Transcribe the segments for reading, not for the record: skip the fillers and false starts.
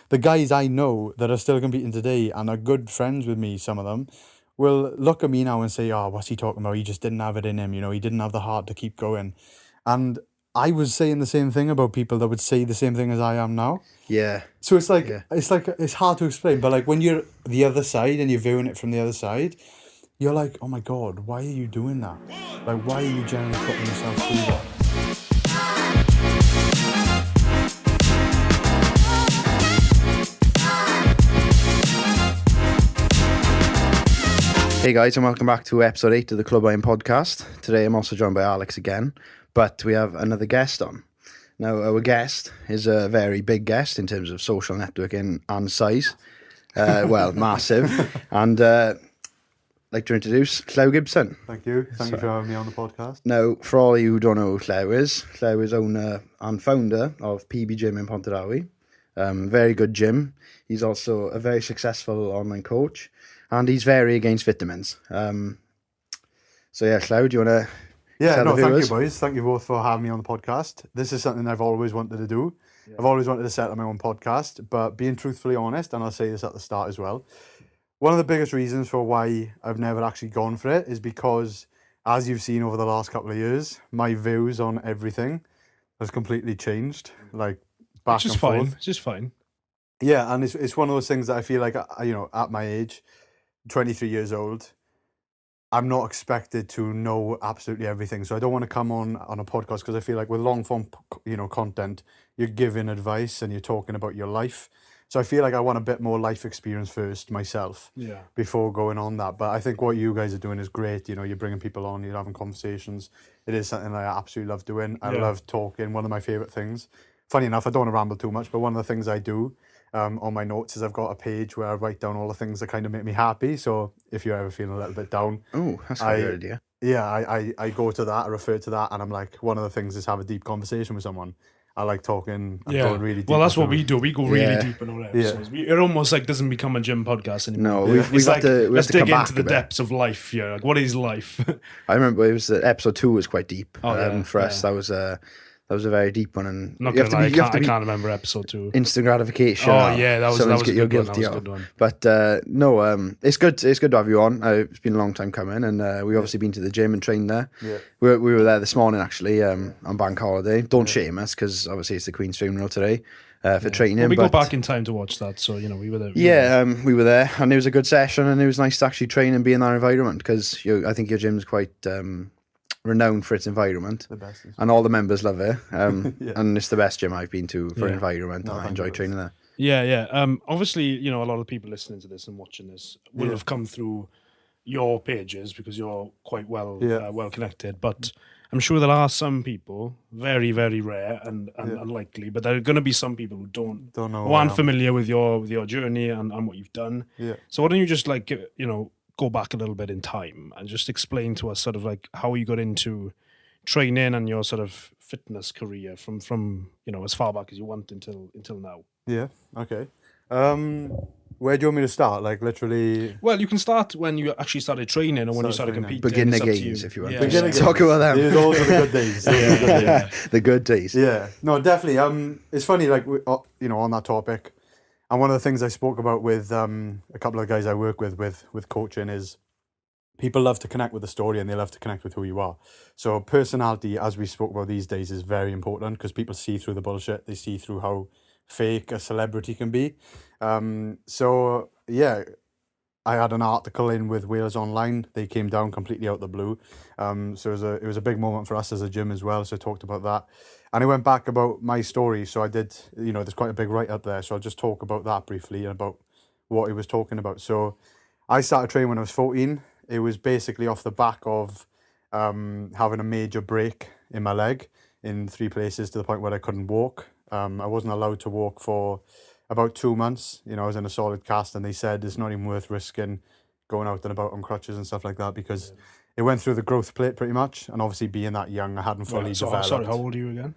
the guys I know that are still competing today and are good friends with me, some of them, will look at me now and say, oh, what's he talking about? He just didn't have it in him. He didn't have the heart to keep going. And I was saying the same thing about people that would say the same thing as I am now. Yeah. So it's like, it's hard to explain. But like when you're the other side and you're viewing it from the other side, you're like, oh my God, why are you doing that? Like, why are you generally putting yourself through that? Hey guys, and welcome back to episode 8 of the Clwb Iron podcast. Today I'm also joined by Alex again, but we have another guest on. Now, our guest is a very big guest in terms of social networking and size. Well, massive. And I'd like to introduce Llew Gibson. Thank you. Thank you for having me on the podcast. Now, for all of you who don't know who Llew is owner and founder of PB Gym in Pontardawe. Very good gym. He's also a very successful online coach. And he's very against vitamins. So yeah, Llew, do you want to tell the viewers? Thank you, boys. Thank you both for having me on the podcast. This is something I've always wanted to do. Yeah. I've always wanted to set up my own podcast, but being truthfully honest, and I'll say this at the start as well, one of the biggest reasons for why I've never actually gone for it is because, as you've seen over the last couple of years, my views on everything has completely changed. Like, back and forth. It's just fine. Yeah, and it's one of those things that I feel like, at my age, 23 years old, I'm not expected to know absolutely everything. So I don't want to come on a podcast because I feel like with long form, content, you're giving advice and you're talking about your life. So I feel like I want a bit more life experience first myself, before going on that. But I think what you guys are doing is great. You're bringing people on, you're having conversations. It is something that I absolutely love doing. I love talking. One of my favorite things. Funny enough, I don't want to ramble too much, but one of the things I do on my notes is I've got a page where I write down all the things that kind of make me happy. So if you're ever feeling a little bit down, that's a good idea. Yeah, I go to that, I refer to that, and I'm like, one of the things is have a deep conversation with someone. I like talking and going really deep. Well, that's what we do. We go really deep in all episodes. It almost like doesn't become a gym podcast anymore. No, we've got to let's dig into the bit. Depths of life. Yeah, like, what is life? I remember it was episode 2 was quite deep. For us, that was a very deep one, and not gonna lie, I can't remember episode 2. Instant gratification. Oh yeah, that was a good one. But it's good. It's good to have you on. It's been a long time coming, and we've obviously been to the gym and trained there. Yeah, we were there this morning actually on bank holiday. Don't shame us because obviously it's the Queen's funeral today. For training. Well, we go back in time to watch that, so we were there. We were there, and it was a good session, and it was nice to actually train and be in that environment because I think your gym's quite renowned for its environment, and all the members love it. And it's the best gym I've been to for environment. I enjoy training there. Obviously, a lot of people listening to this and watching this will have come through your pages because you're quite well connected. But I'm sure there are some people, very, very rare and unlikely, but there are going to be some people who don't know, who aren't familiar with your journey and what you've done. Yeah. So why don't you just go back a little bit in time and just explain to us sort of like how you got into training and your sort of fitness career from as far back as you want until now. Yeah. Okay. Where do you want me to start? Like literally. Well, you can start when you actually started training or when you started competing. Beginner games, if you want. Yeah. Talk about them. Those are the good days. The good days. Yeah. No, definitely. It's funny, like on that topic. And one of the things I spoke about with a couple of guys I work with coaching is people love to connect with the story and they love to connect with who you are. So personality, as we spoke about these days, is very important because people see through the bullshit. They see through how fake a celebrity can be. I had an article in with Wales Online. They came down completely out the blue. So it was a big moment for us as a gym as well. So I talked about that. And I went back about my story. So I did, there's quite a big write-up there. So I'll just talk about that briefly and about what he was talking about. So I started training when I was 14. It was basically off the back of having a major break in my leg in 3 places to the point where I couldn't walk. I wasn't allowed to walk for about 2 months. I was in a solid cast and they said it's not even worth risking going out and about on crutches and stuff like that because it went through the growth plate pretty much. And obviously being that young, I hadn't fully developed. Sorry, how old are you again?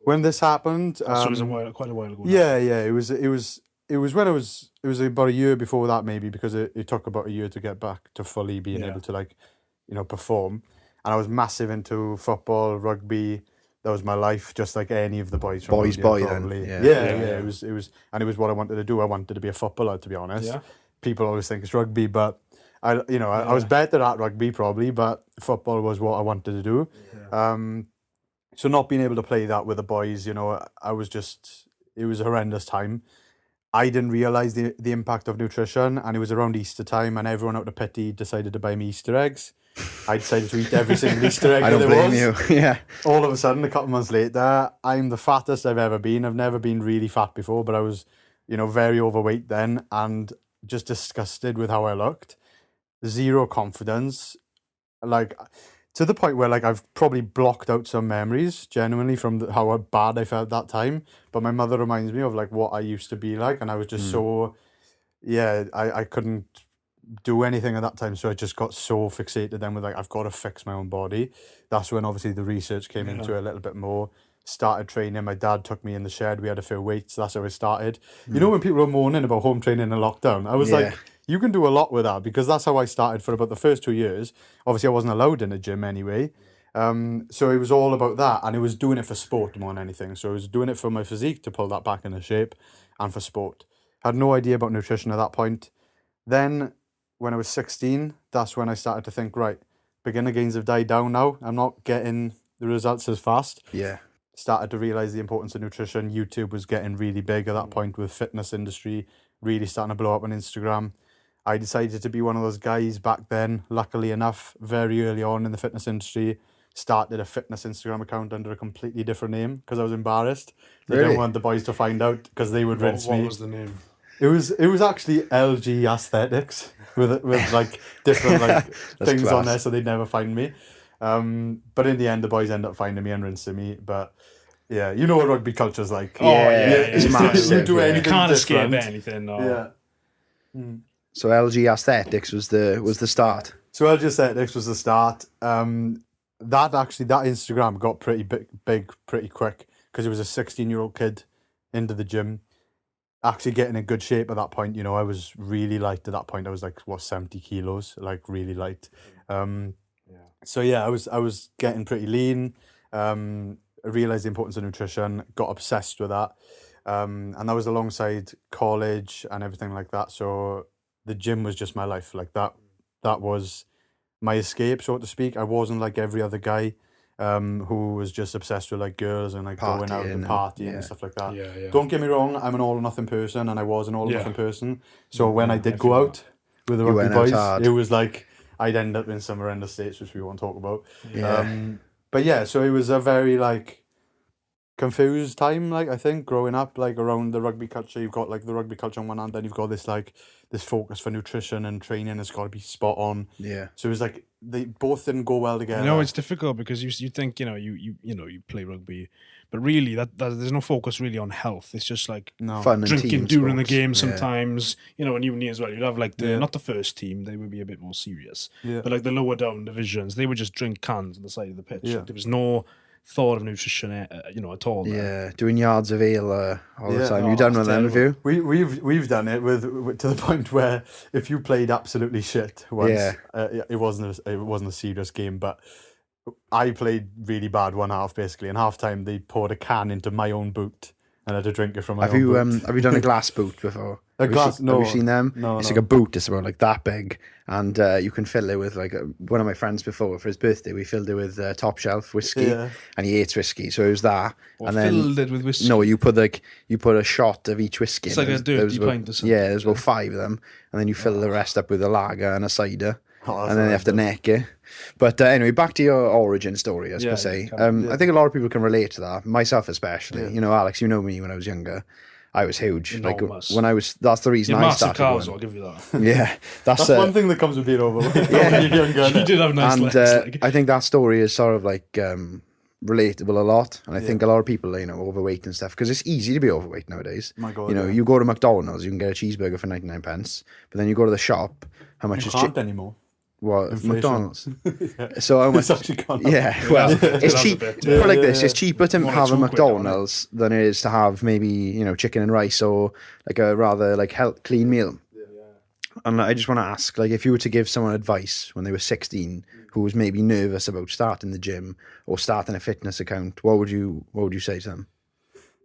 When this happened, so it was quite a while ago. Yeah. It was when it was about a year before that maybe because it took about a year to get back to fully being able to perform. And I was massive into football, rugby, that was my life, just like any of the boys from Boys' India, boy then, probably. yeah. Yeah. It was and it was what I wanted to do. I wanted to be a footballer, to be honest. Yeah. People always think it's rugby, but I was better at rugby probably, but football was what I wanted to do. So not being able to play that with the boys, it was a horrendous time. I didn't realise the impact of nutrition, and it was around Easter time, and everyone out of pity decided to buy me Easter eggs. I decided to eat every single Easter egg I don't that blame there was. you. Yeah. All of a sudden, a couple months later, I'm the fattest I've ever been. I've never been really fat before, but I was, very overweight then, and just disgusted with how I looked. Zero confidence, like to the point where like I've probably blocked out some memories genuinely from how bad I felt that time. But my mother reminds me of like what I used to be like, and I was just I couldn't do anything at that time, so I just got so fixated then with like I've got to fix my own body. That's when obviously the research came into it a little bit more. Started training. My dad took me in the shed. We had a few weights. That's how it started. When people were moaning about home training in lockdown, I was like, you can do a lot with that, because that's how I started for about the first 2 years. Obviously, I wasn't allowed in a gym anyway. So it was all about that, and it was doing it for sport more than anything. So I was doing it for my physique to pull that back into shape, and for sport. Had no idea about nutrition at that point. Then, when I was 16, that's when I started to think, right, beginner gains have died down now. I'm not getting the results as fast. Yeah. Started to realise the importance of nutrition. YouTube was getting really big at that point, with fitness industry really starting to blow up on Instagram. I decided to be one of those guys back then, luckily enough, very early on in the fitness industry. Started a fitness Instagram account under a completely different name because I was embarrassed. I didn't want the boys to find out because they would rinse me. What was the name? It was actually LG Aesthetics with like different like things class. on there, so they'd never find me. But in the end, the boys end up finding me and rinsing me. But yeah, you know what rugby culture's like. It's massive. You do anything You can't escape different. anything. No. Yeah. So LG Aesthetics was the start. So LG Aesthetics was the start. That Instagram got pretty big pretty quick, because it was a 16-year-old kid into the gym, actually getting in good shape at that point. I was really light at that point. I was like 70 kilos, like really light. So yeah, I was getting pretty lean. I realized the importance of nutrition, got obsessed with that. And that was alongside college and everything like that. So the gym was just my life. Like that was my escape, so to speak. I wasn't like every other guy who was just obsessed with like girls and like going out and partying and stuff like that. Yeah. Don't get me wrong, I'm an all or nothing person, and I was an all or nothing person. So when I did go out with the rugby boys, it was like I'd end up in some horrendous states, which we won't talk about. But yeah, so it was a very like confused time, like I think, growing up, like around the rugby culture. You've got like the rugby culture on one hand, then you've got this like this focus for nutrition and training has got to be spot on. Yeah. So it was like they both didn't go well together. It's difficult because you think you play rugby, but really that there's no focus really on health. It's just like fun, drinking during the game sometimes. In uni as well, you'd have like not the first team, they would be a bit more serious, but like the lower down divisions, they would just drink cans on the side of the pitch. Like, there was no thought of nutrition, at all. Doing yards of ale all the time. You done with them, have you? We've done it with to the point where if you played absolutely shit once, it wasn't a serious game, but I played really bad one half basically. In half time, they poured a can into my own boot and I had to drink it from my own boot. Have you done a glass boot before? No. Have you seen them? No. It's like a boot. It's about like that big, and you can fill it with like one of my friends before for his birthday. We filled it with top shelf whiskey, and he hates whiskey, so it was that. And then filled it with whiskey. No, you put a shot of each whiskey. It's like a dirty pint or something. Yeah, there's about 5 of them, and then you fill the rest up with a lager and a cider. And then you have to neck it. But anyway, back to your origin story, as per se. I think a lot of people can relate to that, myself especially. Alex, you know me when I was younger. I was huge. Enormous. Like when I was, that's the reason I started cars, I'll give you that. Yeah, that's one thing that comes with being overweight. You did have nice legs. I think that story is sort of like relatable a lot, and I think a lot of people, overweight and stuff, because it's easy to be overweight nowadays. My God, you go to McDonald's, you can get a cheeseburger for 99 pence, but then you go to the shop, how much is can't anymore. What, McDonald's? So how much? It's actually it's cheap. Put it like this: it's cheaper to have a McDonald's than it is to have maybe chicken and rice or like a rather like clean meal. And I just want to ask, like, if you were to give someone advice when they were 16 who was maybe nervous about starting the gym or starting a fitness account, what would you say to them?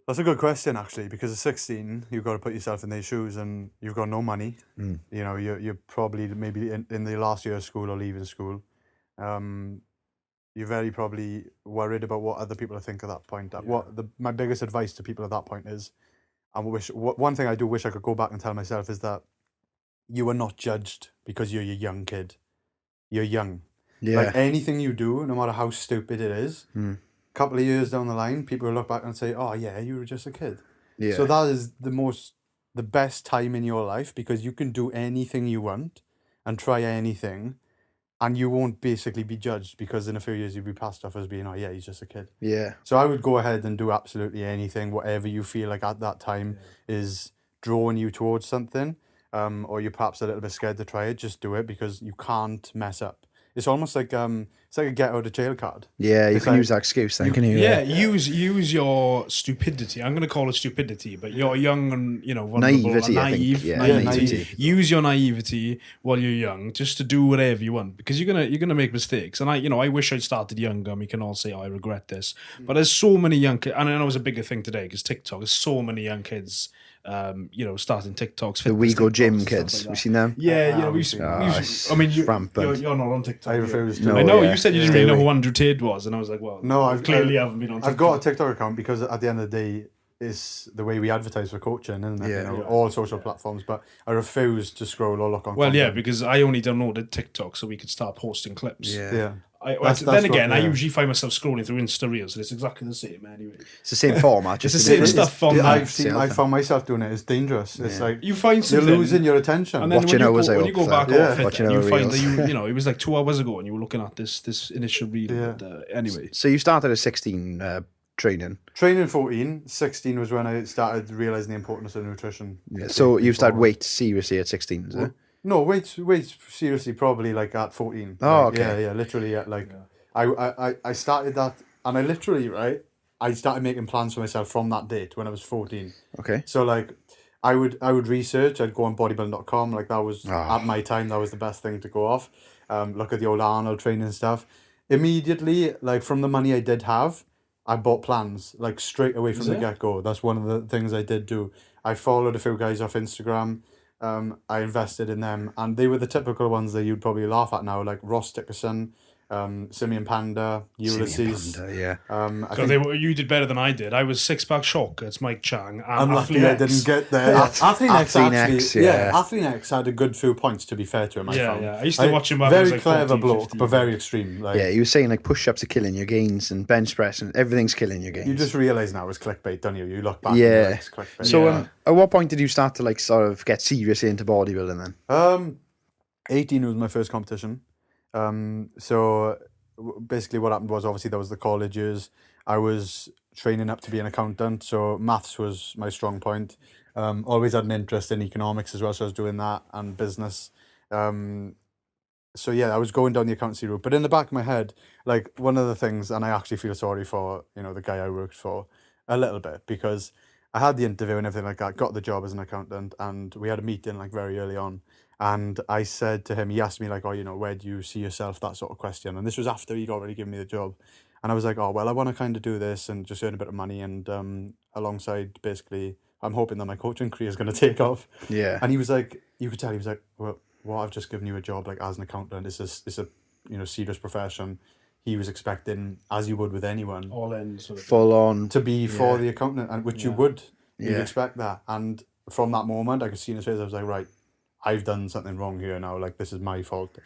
That's a good question, actually, because at 16, you've got to put yourself in their shoes and you've got no money. You know, you're probably maybe in the last year of school or leaving school. You're very probably worried about what other people think at that point. My biggest advice to people at that point is, one thing I do wish I could go back and tell myself is that you are not judged because you're a young kid. You're young. Yeah. Like anything you do, no matter how stupid it is, couple of years down the line, people will look back and say, "Oh yeah, you were just a kid." Yeah. So that is the best time in your life, because you can do anything you want and try anything, and you won't basically be judged, because in a few years you'll be passed off as being, "Oh yeah, he's just a kid." Yeah. So I would go ahead and do absolutely anything, whatever you feel like at that time is drawing you towards something, or you're perhaps a little bit scared to try it. Just do it, because you can't mess up. It's almost like it's like a get out of jail card. Yeah, you It's can like- use that excuse then, can you? Yeah, use your stupidity. I'm going to call it stupidity, but you're young and vulnerable Naivety, and I think. naive. Yeah, naivety. Use your naivety while you're young, just to do whatever you want, because you're gonna make mistakes. And I wish I'd started younger. And we can all say, "Oh, I regret this," but there's so many young kids, and I know it's a bigger thing today because TikTok. There's so many young kids. Starting TikToks. The We Go Gym TikToks and kids. stuff like We that. seen them? Yeah, we've seen it's I mean, you're rampant. not on TikTok. I refuse to. No, I know yeah. you said you didn't Stay really know away. who Andrew Tate was, and I was like, well, No, I haven't been on TikTok. I've got a TikTok account because at the end of the day, it's the way we advertise for coaching, isn't it? Yeah. All social platforms. But I refuse to scroll or look on. Well, yeah, content. because I only downloaded TikTok so we could start posting clips. Yeah. That's then again, what- I yeah. usually find myself scrolling through Insta Reels, and it's exactly the same anyway. It's the same format. It's Just the a same different- stuff on Yeah, that. I found myself doing it. It's dangerous. It's like You find you're something, losing your attention. and then Watching hours, when I you go hope, back yeah. off it, Watching then you hour find reels. that it was like 2 hours ago, and you were looking at this initial reel. Yeah. But, anyway, So you started at 16 training. Training 14, 16 was when I started realising the importance of nutrition. Yeah. So you started weight seriously at 16, is it? No, wait, seriously, probably like at 14. Oh, Like, okay. Yeah, literally at like, I started that, and I literally, right, I started making plans for myself from that date when I was 14. Okay. So like, I would research, I'd go on bodybuilding.com, like that was, Ah. at my time, that was the best thing to go off. Look at the old Arnold training stuff. Immediately, like from the money I did have, I bought plans, like straight away from the get-go. That's one of the things I did do. I followed a few guys off Instagram. I invested in them, and they were the typical ones that you'd probably laugh at now, like Ross Dickerson, Simeon Panda, Ulysses. Panda, yeah. I so think you did better than I did. I was 6-pack shock. It's Mike Chang. I'm And lucky I didn't get there. Athlete X Athlete actually, X, yeah. Athlete X had a good few points, to be fair to him. I found. I used to watch him when I Very was like clever 14, bloke, 15. but very extreme. Like, Yeah, you were saying like push-ups are killing your gains and bench press and everything's killing your gains. you just realise now it's clickbait, don't you? You look back. Yeah. And you're like, it's clickbait. So Yeah. at what point did you start to like sort of get seriously into bodybuilding then? 18 was my first competition. So basically what happened was, obviously there was the college years. I was training up to be an accountant, so maths was my strong point. Always had an interest in economics as well, so I was doing that and business. So yeah, I was going down the accountancy route, but in the back of my head, like one of the things, and I actually feel sorry for, the guy I worked for a little bit, because I had the interview and everything like that, got the job as an accountant, and we had a meeting like very early on. And I said to him, he asked me like, oh, where do you see yourself? That sort of question. And this was after he'd already given me the job. And I was like, oh, well, I want to kind of do this and just earn a bit of money. And alongside, basically, I'm hoping that my coaching career is going to take off. Yeah. And he was like, you could tell, he was like, well, I've just given you a job like as an accountant. It's a serious profession. He was expecting, as you would with anyone, all in sort of Full on. to be for the accountant, and which you would. You'd Yeah. expect that. And from that moment, I could see in his face, I was like, right, I've done something wrong here now. Like, this is my fault.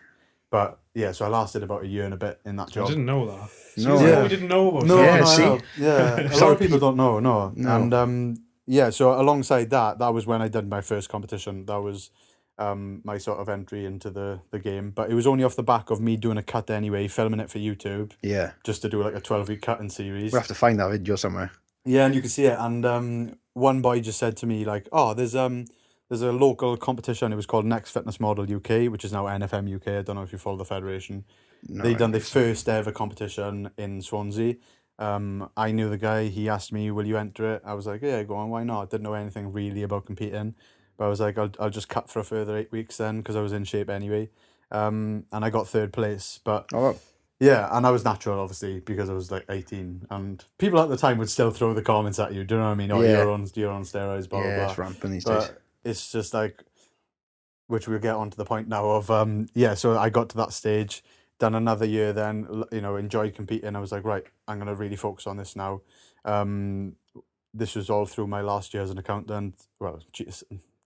But yeah, so I lasted about a year and a bit in that I job. didn't know that. No. So Yeah. we didn't know about No, that. Yeah, no, see? no. Yeah, a lot Sorry, of people don't know, no. No. And yeah, so alongside that was when I did my first competition. That was my sort of entry into the game. But it was only off the back of me doing a cut anyway, filming it for YouTube, Yeah. just to do like a 12-week cutting series. We'll have to find that video somewhere. Yeah, and you can see it. And one boy just said to me like, oh, there's a local competition. It was called Next Fitness Model UK, which is now NFM UK. I don't know if you follow the federation. No, They done their first ever competition in Swansea. I knew the guy. He asked me, will you enter it? I was like, yeah, go on, why not? Didn't know anything really about competing. But I was like, I'll just cut for a further 8 weeks then, because I was in shape anyway. And I got 3rd place. But yeah, and I was natural, obviously, because I was like 18. And people at the time would still throw the comments at you. Do you know what I mean? Oh, you're on steroids, blah, blah, blah. It's rampant these but days. It's just like, which we'll get on to the point now of, so I got to that stage, done another year then, enjoyed competing. I was like, right, I'm going to really focus on this now. This was all through my last year as an accountant. Well,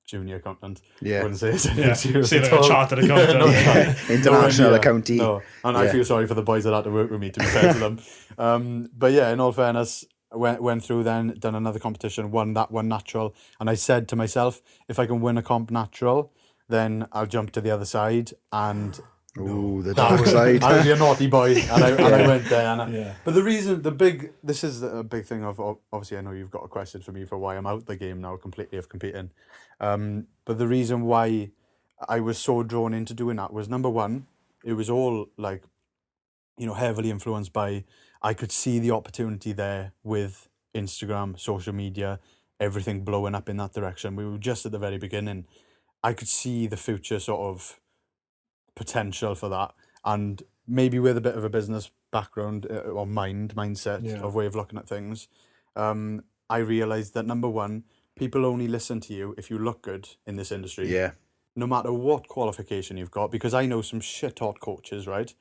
junior accountant. Yeah. I wouldn't say it's See, like a chartered accountant. International accountant. No, and I feel sorry for the boys that had to work with me, to be fair to them. But yeah, in all fairness, went through then, done another competition, won that one natural. And I said to myself, if I can win a comp natural, then I'll jump to the other side. And ooh, the dark side. I was a naughty boy, and I went there. But this is a big thing of, obviously I know you've got a question for me for why I'm out the game now completely of competing. But the reason why I was so drawn into doing that was, number one, it was all like, heavily influenced by, I could see the opportunity there with Instagram, social media, everything blowing up in that direction. We were just at the very beginning. I could see the future sort of potential for that, and maybe with a bit of a business background or mindset of way of looking at things, I realized that, number one, people only listen to you if you look good in this industry. Yeah. No matter what qualification you've got, because I know some shit hot coaches, right?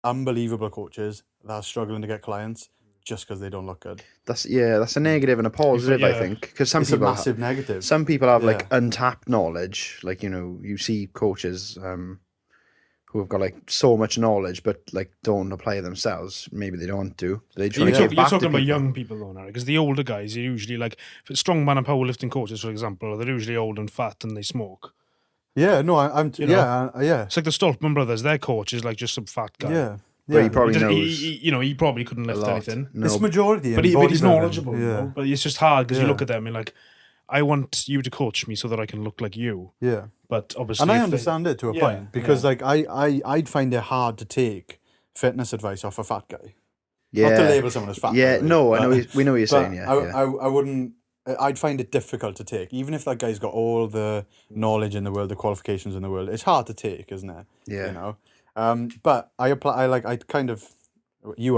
Unbelievable coaches that are struggling to get clients just because they don't look good. That's a negative and a positive, I think, because some people a massive negative. Some people have like untapped knowledge, like you see coaches who have got like so much knowledge but like don't apply it themselves. Maybe they don't want to. They try to give back to You're talking about people. young people though, now, because the older guys are usually like strongman and powerlifting coaches, for example. They're usually old and fat and they smoke. Yeah, no, I'm. Yeah. It's like the Stoltman brothers. Their coach is like just some fat guy. Yeah. But he probably knows. He probably couldn't lift anything. No. It's majority, but he's knowledgeable. Yeah. But it's just hard because you look at them and like, I want you to coach me so that I can look like you. Yeah. But obviously, and I understand it to a point, because like I'd find it hard to take fitness advice off a fat guy. Yeah. Not to label someone as fat. Yeah. No, I know. We know what you're saying. Yeah. I wouldn't. I'd find it difficult to take, even if that guy's got all the knowledge in the world, the qualifications in the world. It's hard to take, isn't it? Yeah. But I kind of. Is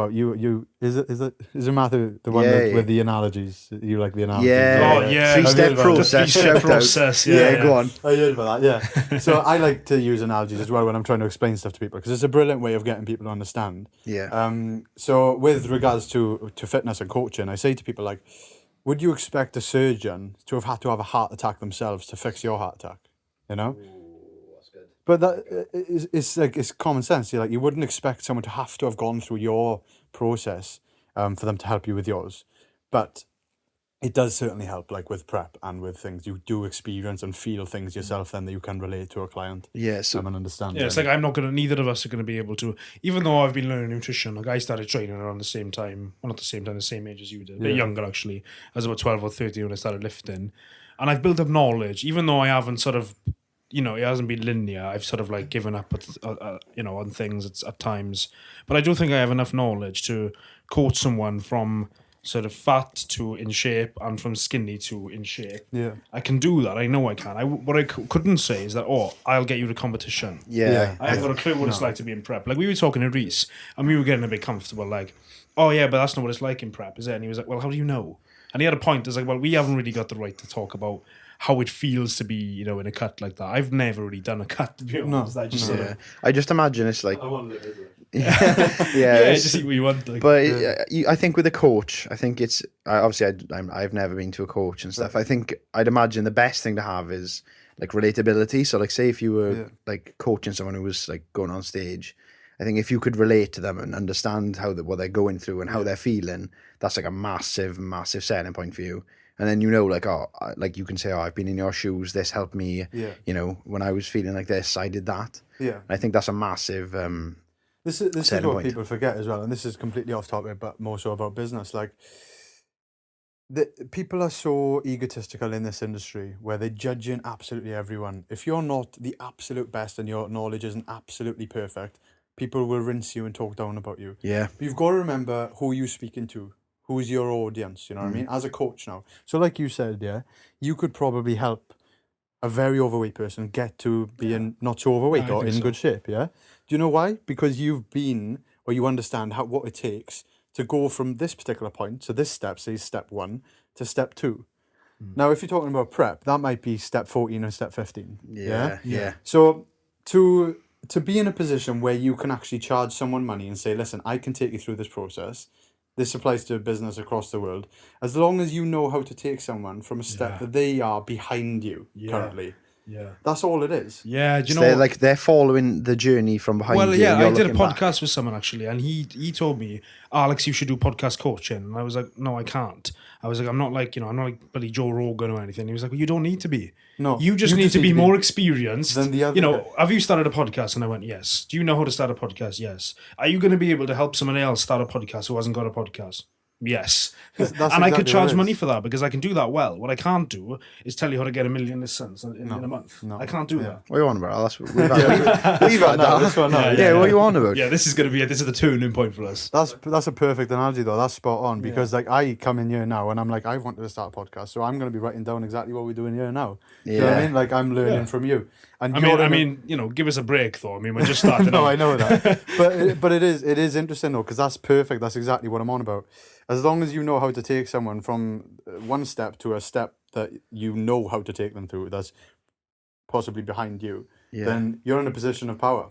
it Matthew the one with the analogies? You like the analogies? Yeah. 3-step process. Process. Yeah, go on. I heard about that. Yeah. So I like to use analogies as well when I'm trying to explain stuff to people, because it's a brilliant way of getting people to understand. Yeah. So with regards to fitness and coaching, I say to people like, would you expect a surgeon to have had to have a heart attack themselves to fix your heart attack? You know. But that it's common sense. You wouldn't expect someone to have to have gone through your process for them to help you with yours. But it does certainly help, like with prep and with things. You do experience and feel things yourself then that you can relate to a client. Yeah, so and understand. Yeah, it's like neither of us are going to be able to, even though I've been learning nutrition, like I started training around the same time, well, not the same time, the same age as you did, a bit younger actually. I was about 12 or 13 when I started lifting. And I've built up knowledge, even though I haven't sort of, it hasn't been linear. I've sort of like given up, on things at times. But I do think I have enough knowledge to coach someone from sort of fat to in shape and from skinny to in shape. Yeah. I can do that. I know I can. What I couldn't say is that, I'll get you to competition. Yeah. I haven't got a clue what it's like to be in prep. Like we were talking to Reese and we were getting a bit comfortable. Like, oh yeah, but that's not what it's like in prep, is it? And he was like, well, how do you know? And he had a point. It's like, well, we haven't really got the right to talk about how it feels to be, in a cut like that. I've never really done a cut, to be honest. I just imagine it's like... I want to live it. Just see what you want. Like. But I think with a coach, I think it's... Obviously, I've never been to a coach and stuff. I think I'd imagine the best thing to have is like relatability. So like say if you were like coaching someone who was like going on stage, I think if you could relate to them and understand what they're going through and how they're feeling, that's like a massive, massive selling point for you. And then like you can say, I've been in your shoes. This helped me. Yeah. When I was feeling like this, I did that. Yeah. And I think that's a massive. This is what point. people forget as well, and this is completely off topic, but more so about business. Like, people are so egotistical in this industry where they're judging absolutely everyone. If you're not the absolute best and your knowledge isn't absolutely perfect, people will rinse you and talk down about you. Yeah. But you've got to remember who you're speaking to. Who's your audience, you know what I mean? As a coach now. So like you said, you could probably help a very overweight person get to being not so overweight or in good shape, yeah? Do you know why? Because you've been, or you understand what it takes to go from this particular point, so this step, say step 1, to step 2. Now, if you're talking about prep, that might be step 14 and step 15. Yeah. So to be in a position where you can actually charge someone money and say, listen, I can take you through this process. This applies to a business across the world. As long as you know how to take someone from a step that they are behind you currently. Yeah. That's all it is. Yeah, do you So know? they're following the journey from behind you. Well, yeah, and you're I did a looking back. podcast with someone actually, and he told me, Alex, you should do podcast coaching. And I was like, no, I can't. I was like, I'm not like Billy Joe Rogan or anything. He was like, well, you don't need to be. No, you just need to be more experienced than the other You know, guy. have you started a podcast? And I went, yes. Do you know how to start a podcast? Yes. Are you going to be able to help someone else start a podcast who hasn't got a podcast? Yes. That's and I could exactly charge what it money is. for that because I can do that well. What I can't do is tell you how to get 1 million listens in a month. I can't do that. What are you on about? We've had that. This one now. Yeah, what are you on about? Yeah, this is the turning point for us. That's a perfect analogy though. That's spot on because like I come in here now and I'm like, I wanted to start a podcast, so I'm going to be writing down exactly what we're doing here now. Do you know what I mean? Like I'm learning from you. And I mean, you know, give us a break though. I mean, we're just starting. No, I know that, but it is interesting though because that's perfect. That's exactly what I'm on about. As long as you know how to take someone from one step to a step that you know how to take them through, that's possibly behind you, then you're in a position of power.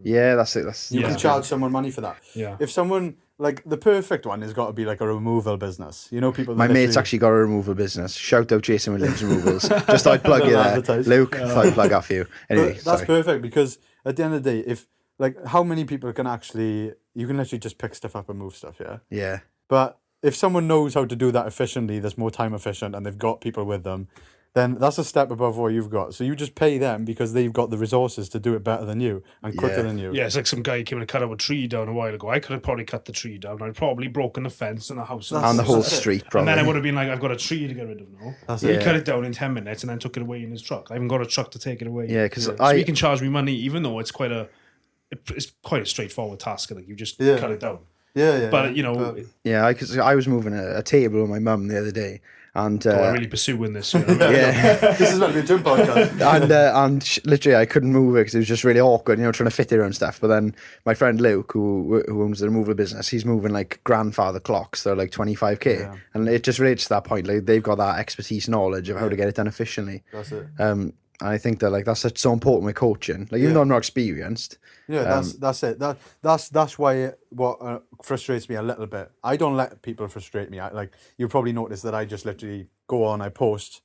Yeah, that's it. You can charge someone money for that. Yeah. If someone, like, the perfect one has got to be like a removal business. You know, people. That My mate's literally- actually got a removal business. Shout out Jason Williams Removals. Just thought I'd plug you there. Advertise. Luke, thought I'd plug off you. Anyway, But that's perfect because at the end of the day, if like how many people can actually, you can literally just pick stuff up and move stuff, yeah. Yeah. But if someone knows how to do that efficiently, that's more time efficient, and they've got people with them, then that's a step above what you've got. So you just pay them because they've got the resources to do it better than you and quicker than you. Yeah, it's like some guy came and cut a tree down a while ago. I could have probably cut the tree down. I'd probably broken the fence and the house. And the whole street, probably. And then I would have been like, I've got a tree to get rid of now. That's He it. cut it down in 10 minutes and then took it away in his truck. I haven't got a truck to take it away. Yeah, because So he can charge me money even though it's quite a straightforward task. Like you just cut it down. Yeah. But, you know, Yeah, because I was moving a table with my mum the other day, and I'm really pursuing this. You know? yeah, This is meant to be a gym podcast. and literally I couldn't move it because it was just really awkward, you know, trying to fit it around stuff. But then my friend Luke, who owns the removal business, he's moving like grandfather clocks. They're like 25k, and it just relates to that point. Like they've got that expertise, knowledge of how to get it done efficiently. That's it. And I think that like that's so important with coaching. Like even though I'm not experienced. Yeah, that's it. That's why what frustrates me a little bit. I don't let people frustrate me. You probably noticed that I just literally go on, I post,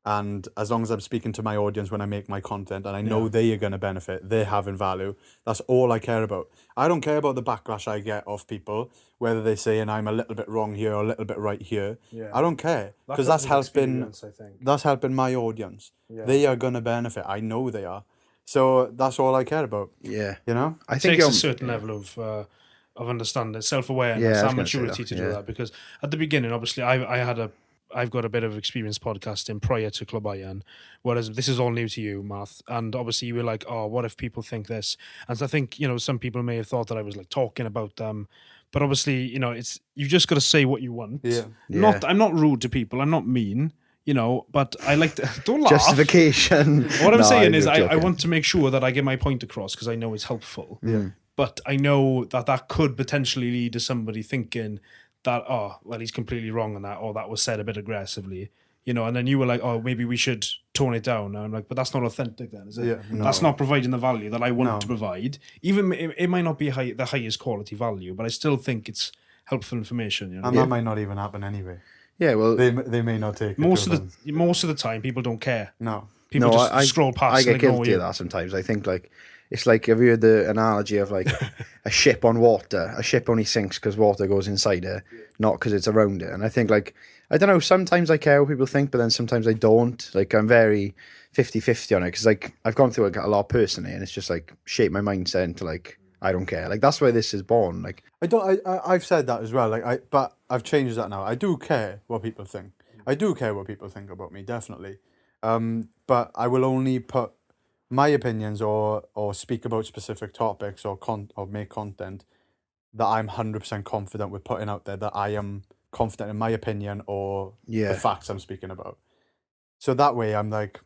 and as long as I'm speaking to my audience when I make my content, and I know they are going to benefit, they're having value. That's all I care about. I don't care about the backlash I get off people, whether they're saying I'm a little bit wrong here or a little bit right here. Yeah. I don't care because that's helping. I think. That's helping my audience. They are going to benefit. I know they are. So that's all I care about. Yeah, You know. I It think takes a certain level of understanding, self-awareness, Yeah, I was and gonna say maturity that, to do that. Because at the beginning, obviously, I've got a bit of experience podcasting prior to Clwb Iron, whereas this is all new to you, Math. And obviously, you were like, "Oh, what if people think this?" And so I think some people may have thought that I was like talking about them, but obviously, it's you just got to say what you want. Yeah. I'm not rude to people. I'm not mean. But I like to don't laugh. justification. What I'm No, saying is I'm I joking. want to make sure that I get my point across because I know it's helpful. Yeah. But I know that could potentially lead to somebody thinking that, oh, well, he's completely wrong on that, or that was said a bit aggressively. And then you were like, oh, maybe we should tone it down. And I'm like, but that's not authentic then, is it? Yeah, no. That's not providing the value that I want to provide. Even it might not be the highest quality value, but I still think it's helpful information. And that might not even happen anyway. Yeah, well, They may not take it Most to of them. the time, people don't care. No. People just scroll past I and get ignore guilty you. of that sometimes. I think like it's like, have you heard the analogy of like a ship on water? A ship only sinks because water goes inside it, not because it's around it. And I think like, I don't know, sometimes I care what people think, but then sometimes I don't. Like I'm very 50-50 on it because like I've gone through a lot personally, and it's just like shaped my mindset into like, I don't care. Like that's why this is born. Like I've said that as well. But I've changed that now. I do care what people think. I do care what people think about me, definitely. But I will only put my opinions or speak about specific topics or make content that I'm 100% confident with putting out there, that I am confident in my opinion or the facts I'm speaking about. So that way I'm like,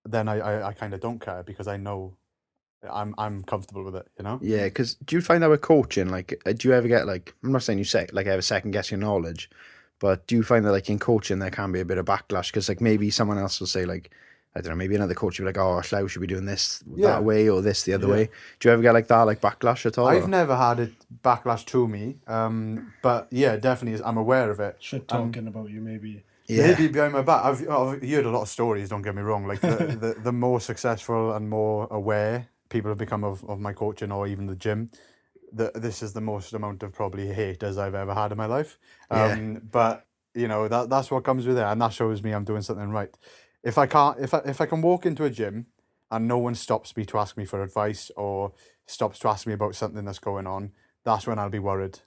then I kind of don't care because I know I'm comfortable with it, you know? Yeah, because do you find that with coaching, like, do you ever get, like, I'm not saying you ever second guess your knowledge, but do you find that, like, in coaching there can be a bit of backlash? Because, like, maybe someone else will say, like, I don't know, maybe another coach will be like, oh, Llew should be doing this that way or this the other way. Do you ever get like that, like backlash at all? I've never had it backlash to me, but yeah, definitely I'm aware of it. Shit talking about you, maybe. Yeah. Maybe behind my back. I've heard a lot of stories, don't get me wrong. Like the more successful and more aware people have become of my coaching or even the gym, this is the most amount of probably haters I've ever had in my life. But you know, that's what comes with it, and that shows me I'm doing something right. If I can walk into a gym and no one stops me to ask me for advice or stops to ask me about something that's going on, that's when I'll be worried.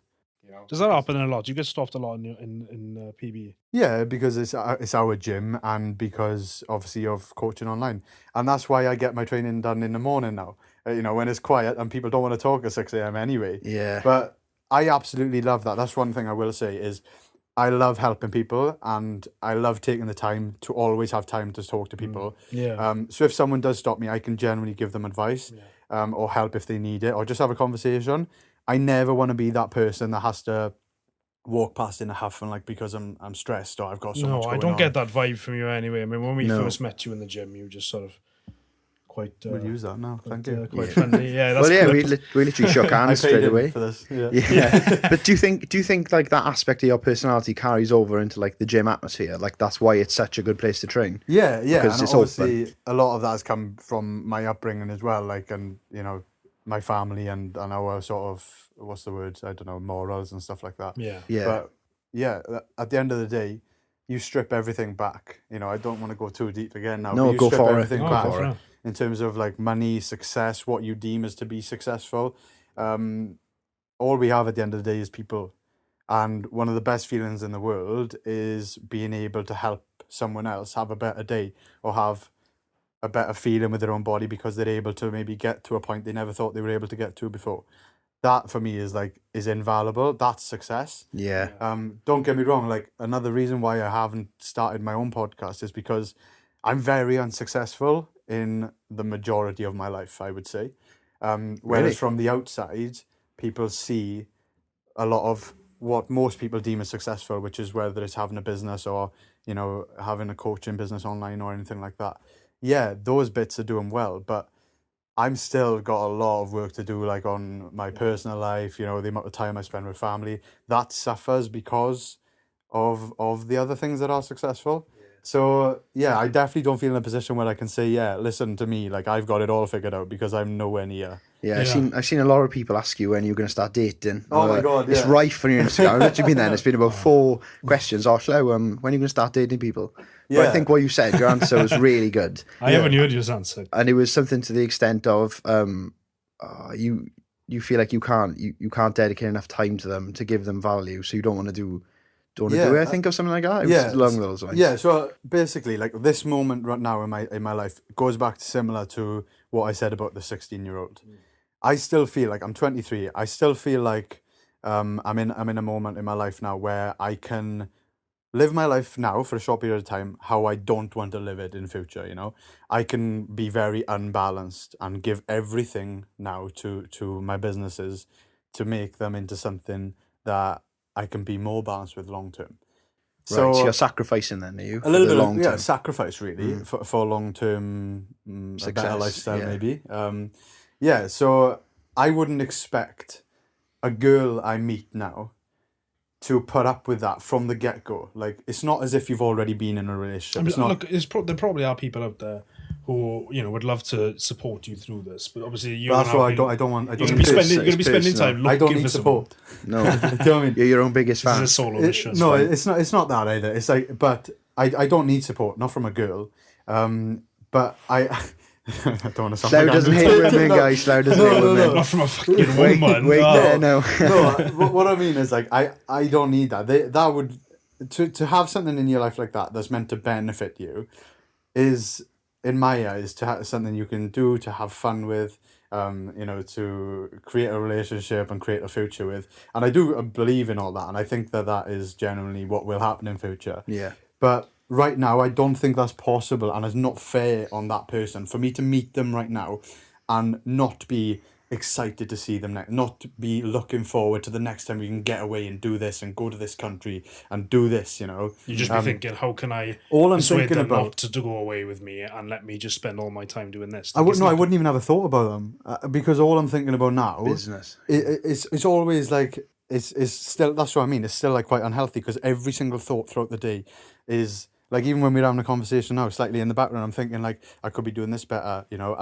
Does that happen a lot? You get stopped a lot in PB? Yeah, because it's our gym and because obviously of coaching online. And that's why I get my training done in the morning now, you know, when it's quiet and people don't want to talk at 6 a.m. anyway. Yeah. But I absolutely love that. That's one thing I will say is I love helping people and I love taking the time to always have time to talk to people. So if someone does stop me, I can generally give them advice or help if they need it or just have a conversation. I never want to be that person that has to walk past in a huff and like because I'm stressed or I've got so much going on. I don't get that vibe from you anyway. I mean, when we first met you in the gym, you just sort of quite... we'll use that now, thank you. Quite friendly, yeah. That's we literally shook hands straight away. For this. But do you think like that aspect of your personality carries over into like the gym atmosphere? Like that's why it's such a good place to train? Yeah. Because and it's obviously open. a lot of that has come from my upbringing as well, like, and you know, my family and our sort of, what's the word? I don't know, morals and stuff like that. Yeah. But yeah, at the end of the day, you strip everything back. You know, I don't want to go too deep again now. No, but you go strip for it. everything Go back for it. in terms of like money, success, what you deem as to be successful. All we have at the end of the day is people. And one of the best feelings in the world is being able to help someone else have a better day or have a better feeling with their own body because they're able to maybe get to a point they never thought they were able to get to before. That for me is invaluable. That's success. Yeah. Don't get me wrong. Like another reason why I haven't started my own podcast is because I'm very unsuccessful in the majority of my life, I would say. Whereas from the outside, people see a lot of what most people deem as successful, which is whether it's having a business or, you know, having a coaching business online or anything like that. Yeah, those bits are doing well, but I'm still got a lot of work to do, like on my personal life, you know, the amount of time I spend with family. That suffers because of the other things that are successful. So, yeah, I definitely don't feel in a position where I can say, yeah, listen to me, like I've got it all figured out because I'm nowhere near. Yeah, I've seen a lot of people ask you when you're going to start dating. Oh my God, It's rife on your Instagram. I've literally been there and it's been about 4 questions. Oh, Llew, when are you going to start dating people? But I think what you said, your answer was really good. I haven't heard your answer. And it was something to the extent of you feel like you can't dedicate enough time to them to give them value, so you don't want to do it, I think, or something like that. It was along those lines. Yeah, so basically, like this moment right now in my life goes back to similar to what I said about the 16-year-old. I still feel like I'm 23. I still feel like I'm in a moment in my life now where I can live my life now for a short period of time how I don't want to live it in future, you know. I can be very unbalanced and give everything now to my businesses to make them into something that I can be more balanced with long term. So you're sacrificing then, are you? A little bit of sacrifice really for long term success, better lifestyle maybe. So I wouldn't expect a girl I meet now to put up with that from the get-go. Like, it's not as if you've already been in a relationship. I mean, it's not, there probably are people out there who, you know, would love to support you through this, but obviously you're that's why I don't you're going to be spending time looking I don't need for support. No. Do you know what I mean? You're your own biggest fan. This is a solo mission. No, it's not that either. It's like, but I don't need support, not from a girl. But I don't want to sound Llew like doesn't hate women, guys. Llew doesn't hate women. Not from a fucking woman. Wait there, no. No, what I mean is like I don't need that. That would to have something in your life like that that's meant to benefit you is, in my eyes, to have something you can do to have fun with, you know, to create a relationship and create a future with. And I do believe in all that, and I think that is genuinely what will happen in future. Yeah. But right now, I don't think that's possible, and it's not fair on that person for me to meet them right now and not be excited to see them not be looking forward to the next time we can get away and do this and go to this country and do this, you know. You just be thinking, how can I all I'm persuade thinking them about not to go away with me and let me just spend all my time doing this? I wouldn't even have a thought about them because all I'm thinking about now Business. It's always like it's still, that's what I mean, it's still like quite unhealthy because every single thought throughout the day is like, even when we're having a conversation now, slightly in the background, I'm thinking like, I could be doing this better, you know.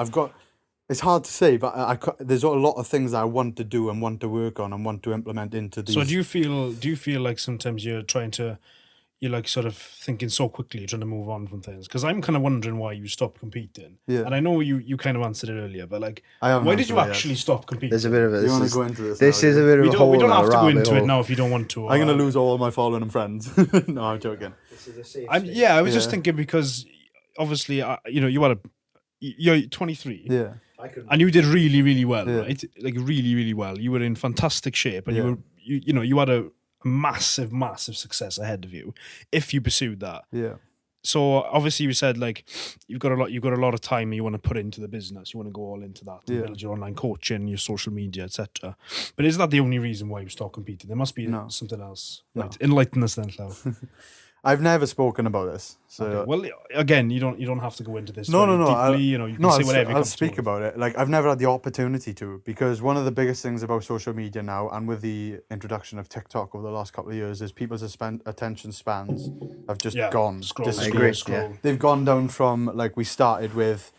It's hard to say, but there's a lot of things that I want to do and want to work on and want to implement into these. So do you feel like sometimes you're like sort of thinking so quickly, trying to move on from things? Because I'm kind of wondering why you stopped competing. Yeah. And I know you kind of answered it earlier, but like, why did you actually stop competing? There's a bit of a... You want to go into this? This is a bit of a hole. We don't have to go into it now if you don't want to. I'm going to lose all my following and friends. No, I'm joking. This is a safe I was just thinking because obviously, you're 23. Yeah. And you did really, really well, right? Like really, really well. You were in fantastic shape, and you had a massive, massive success ahead of you if you pursued that. Yeah. So obviously, you said like you've got a lot of time you want to put into the business. You want to go all into that, and build your online coaching, your social media, etc. But is that the only reason why you stopped competing? There must be something else. No. Right? Enlighten us then, Llew. I've never spoken about this. So okay. Well, again, you don't have to go into this. No. Deeply, you can say whatever. I'll speak about it. Like, I've never had the opportunity to, because one of the biggest things about social media now, and with the introduction of TikTok over the last couple of years, is people's attention spans have just gone. Scroll. They've gone down from, like, we started with,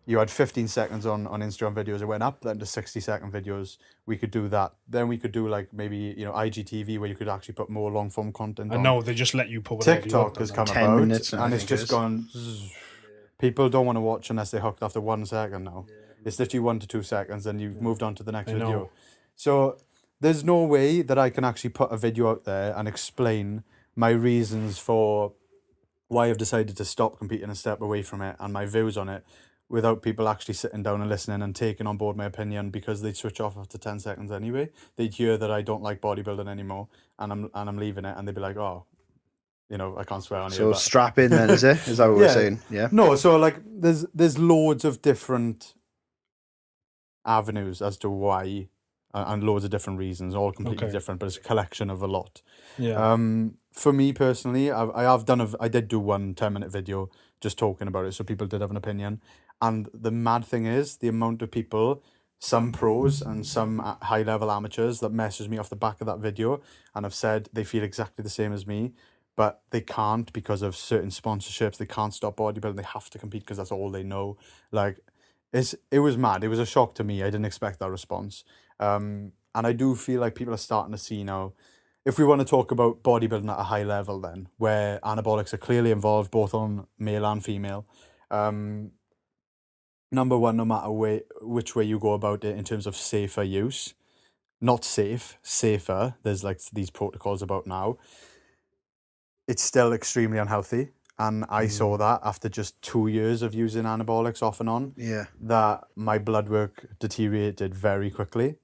you had 15 seconds on Instagram videos. It went up then to 60-second videos. We could do that. Then we could do like maybe, IGTV, where you could actually put more long form content on. No, they just let you put whatever TikTok has come 10 about, minutes and it's just gone. People don't want to watch unless they're hooked after 1 second now. It's literally 1 to 2 seconds, and you've moved on to the next video. So there's no way that I can actually put a video out there and explain my reasons for why I've decided to stop competing and step away from it, and my views on it, without people actually sitting down and listening and taking on board my opinion, because they'd switch off after 10 seconds anyway. They'd hear that I don't like bodybuilding anymore, and I'm leaving it, and they'd be like, oh, I can't swear on it. So strap in then, is it? Is that what we're saying? Yeah. No, so like there's loads of different avenues as to why, and loads of different reasons, all completely different, but it's a collection of a lot. Yeah. For me personally, I did do one 10-minute video just talking about it, so people did have an opinion. And the mad thing is, the amount of people, some pros and some high-level amateurs, that messaged me off the back of that video and have said they feel exactly the same as me, but they can't because of certain sponsorships. They can't stop bodybuilding. They have to compete because that's all they know. Like, it was mad. It was a shock to me. I didn't expect that response. And I do feel like people are starting to see now, if we want to talk about bodybuilding at a high level then, where anabolics are clearly involved both on male and female, number one, no matter which way you go about it in terms of safer use, not safe, safer, there's like these protocols about now, it's still extremely unhealthy. And I saw that after just 2 years of using anabolics off and on, that my blood work deteriorated very quickly.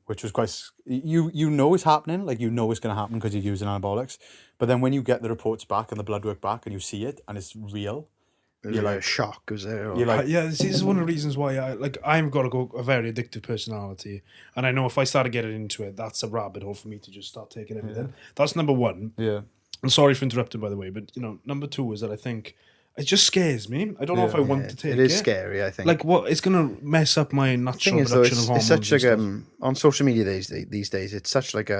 Which was quite, you know it's happening, like it's going to happen because you're using anabolics, but then when you get the reports back and the blood work back and you see it and it's real, you're like a shock, was there? You're like, this is one of the reasons why I've got a very addictive personality, and I know if I started getting into it, that's a rabbit hole for me to just start taking everything. That's number one. Yeah. I'm sorry for interrupting, by the way, but number two is that I think it just scares me. I don't know if I want to take it. It is scary, I think. Like, what? It's going to mess up my natural production of hormones. It's such like, on social media these days, it's such like,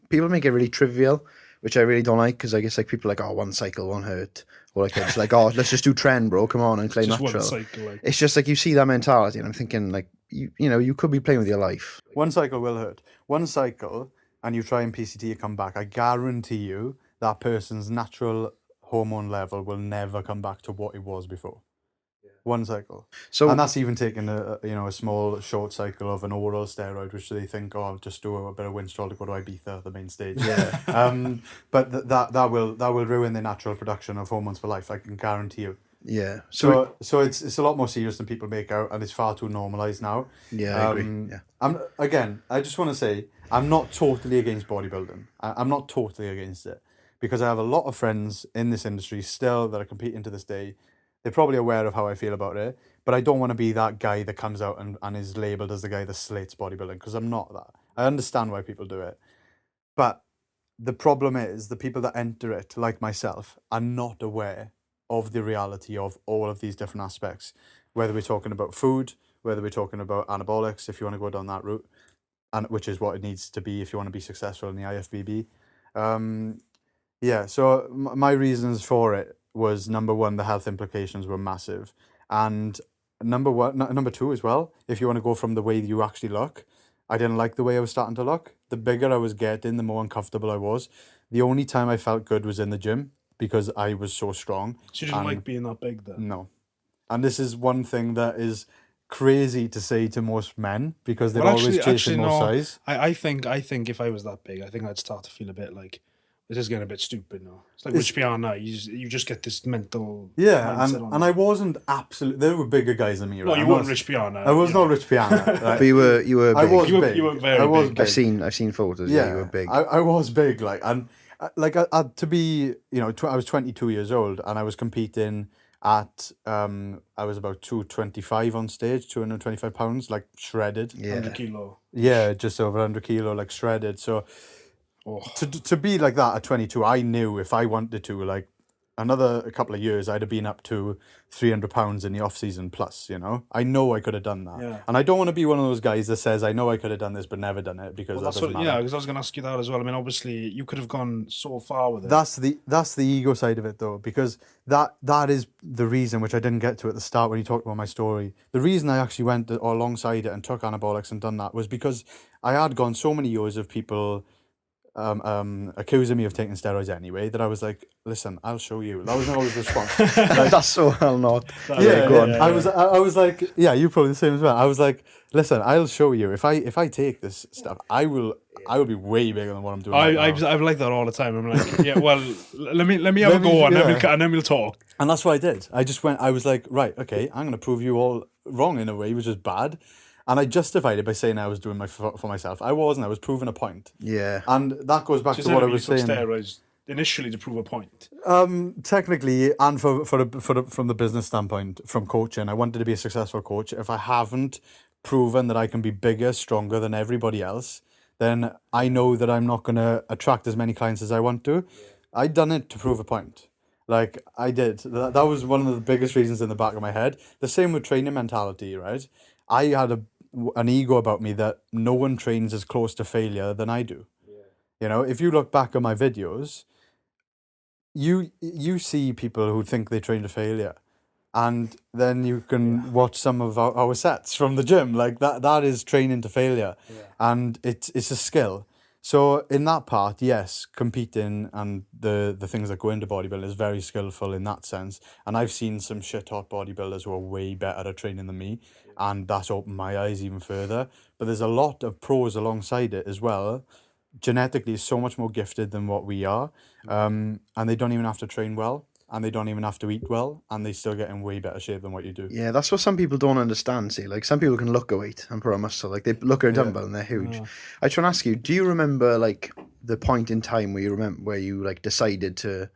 people make it really trivial, which I really don't like, because I guess like people are like, oh, 1 cycle, 1 hurt. Or like, it's like, oh, let's just do trend, bro, come on, and claim just natural. 1 cycle, like. It's just like, you see that mentality, and I'm thinking like, you could be playing with your life. 1 cycle will hurt. 1 cycle, and you try and PCT, you come back, I guarantee you that person's natural hormone level will never come back to what it was before. 1 cycle. So, and that's even taking a small short cycle of an oral steroid, which they think, oh, I'll just do a bit of Winstrol to go to Ibiza, the main stage. Yeah. But that will ruin the natural production of hormones for life, I can guarantee you. Yeah. So it's a lot more serious than people make out, and it's far too normalized now. Yeah, I agree. Yeah. I just want to say, I'm not totally against bodybuilding. I'm not totally against it. because I have a lot of friends in this industry still that are competing to this day. They're probably aware of how I feel about it, but I don't want to be that guy that comes out and is labelled as the guy that slates bodybuilding, because I'm not that. I understand why people do it. But the problem is the people that enter it, like myself, are not aware of the reality of all of these different aspects, whether we're talking about food, whether we're talking about anabolics, if you want to go down that route, and which is what it needs to be if you want to be successful in the IFBB. So my reasons for it was, number one, the health implications were massive, and number two as well, if you want to go from the way you actually look, I didn't like the way I was starting to look. The bigger I was getting, the more uncomfortable I was. The only time I felt good was in the gym because I was so strong. So you didn't like being that big then? No. And this is one thing that is crazy to say to most men, because they're always chasing more size. I think if I was that big, I think I'd start to feel a bit like, this is getting a bit stupid now. It's like Rich Piana. You just get this mental. Yeah, and I wasn't absolutely. There were bigger guys than me. Right? No, you weren't Rich Piana. I was not Rich Piana. Right? But you were big. I was big. You were very big. I've seen photos. Yeah, you were big. I was big, like, and like I had to be. I was 22 years old, and I was competing at. I was about 225 on stage, 225 pounds, like shredded. Yeah. 100 kilo. Yeah, just over 100 kilo, like shredded. So. Oh. To be like that at 22, I knew if I wanted to, like, another couple of years, I'd have been up to 300 pounds in the off season plus. I know I could have done that. Yeah. And I don't want to be one of those guys that says I know I could have done this but never done it, because that doesn't matter. Yeah, because I was going to ask you that as well. I mean, obviously you could have gone so far with it. That's the ego side of it, though, because that is the reason, which I didn't get to at the start when you talked about my story. The reason I actually went alongside it and took anabolics and done that was because I had gone so many years of people accusing me of taking steroids anyway, that I was like, listen, I'll show you. That was not always the response. Like, that's so well not. Go on. I was like, yeah, you're probably the same as well. I was like, listen, I'll show you. If I take this stuff, I will be way bigger than what I'm doing. I'm like that all the time. I'm like, yeah, well, let me have a go, and then we'll talk. And that's what I did. I was like, right, okay, I'm going to prove you all wrong in a way, which is bad. And I justified it by saying I was doing for myself. I wasn't. I was proving a point. Yeah. And that goes back to what I was saying. Steroids initially to prove a point. Technically, and from the business standpoint, from coaching, I wanted to be a successful coach. If I haven't proven that I can be bigger, stronger than everybody else, then I know that I'm not going to attract as many clients as I want to. Yeah. I'd done it to prove a point. Like, I did. That was one of the biggest reasons in the back of my head. The same with training mentality, right? I had an ego about me that no one trains as close to failure than I do. Yeah. If you look back at my videos, you see people who think they train to failure, and then you can watch some of our sets from the gym. Like, that is training to failure. Yeah. And it's a skill. So in that part, yes, competing and the things that go into bodybuilding is very skillful in that sense. And I've seen some shit hot bodybuilders who are way better at training than me, and that's opened my eyes even further. But there's a lot of pros alongside it as well. Genetically, is so much more gifted than what we are, and they don't even have to train well, and they don't even have to eat well, and they still get in way better shape than what you do. Yeah, that's what some people don't understand. See, like, some people can look at weight and put on muscle, like they look at a dumbbell and they're huge. Yeah. I try to ask you, do you remember like the point in time where you like decided to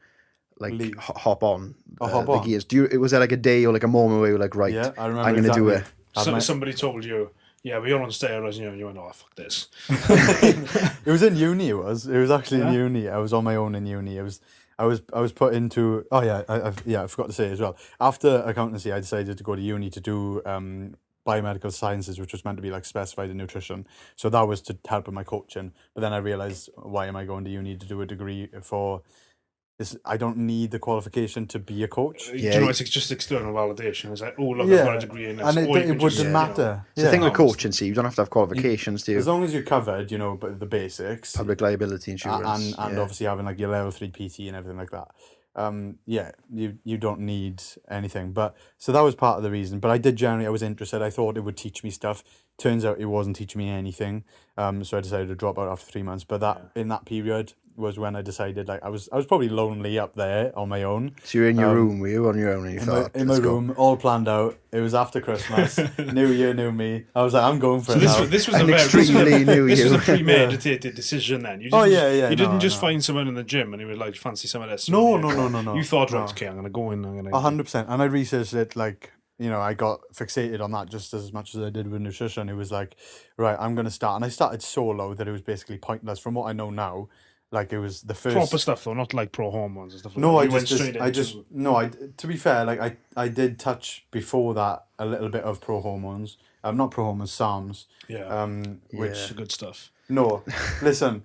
like hop on the gears? Was there like a day or like a moment where you were like, right, yeah, I'm going to do it? Somebody told you, yeah, we're on steroids, and you went, oh, fuck this. It was in uni. It was actually in uni. I was on my own in uni. I was put into. Oh yeah, I forgot to say as well. After accountancy, I decided to go to uni to do biomedical sciences, which was meant to be like specified in nutrition. So that was to help with my coaching. But then I realized, why am I going to uni to do a degree for this? I don't need the qualification to be a coach. Yeah, it's just external validation. It's like, oh look, I've got a degree in this. And it wouldn't matter. It's the thing with coaching. See, you don't have to have qualifications, do you? As long as you're covered, but the basics, public liability insurance, and obviously having like your level 3 PT and everything like that. You don't need anything. But so that was part of the reason. But I was interested. I thought it would teach me stuff. Turns out it wasn't teaching me anything. So I decided to drop out after 3 months. But in that period, was when I decided, like, I was probably lonely up there on my own. So you're in your room, were you on your own? And you thought, In my room, all planned out. It was after Christmas, New Year, new me. I was like, I'm going for it now. This was An a extremely new this was you. a premeditated decision. Then you didn't, You didn't just find someone in the gym and you were like, fancy some of this. No. You thought, right, okay, I'm gonna go in. 100%. And I researched it, like, you know, I got fixated on that just as much as I did with nutrition. It was like, right, I'm going to start. And I started so low that it was basically pointless. From what I know now, like, it was the first... Proper stuff, though, not like pro hormones and stuff like no, that. To be fair, like, I did touch before that a little bit of pro hormones. Not pro hormones, SARMs. Yeah. Which... good stuff. No, listen...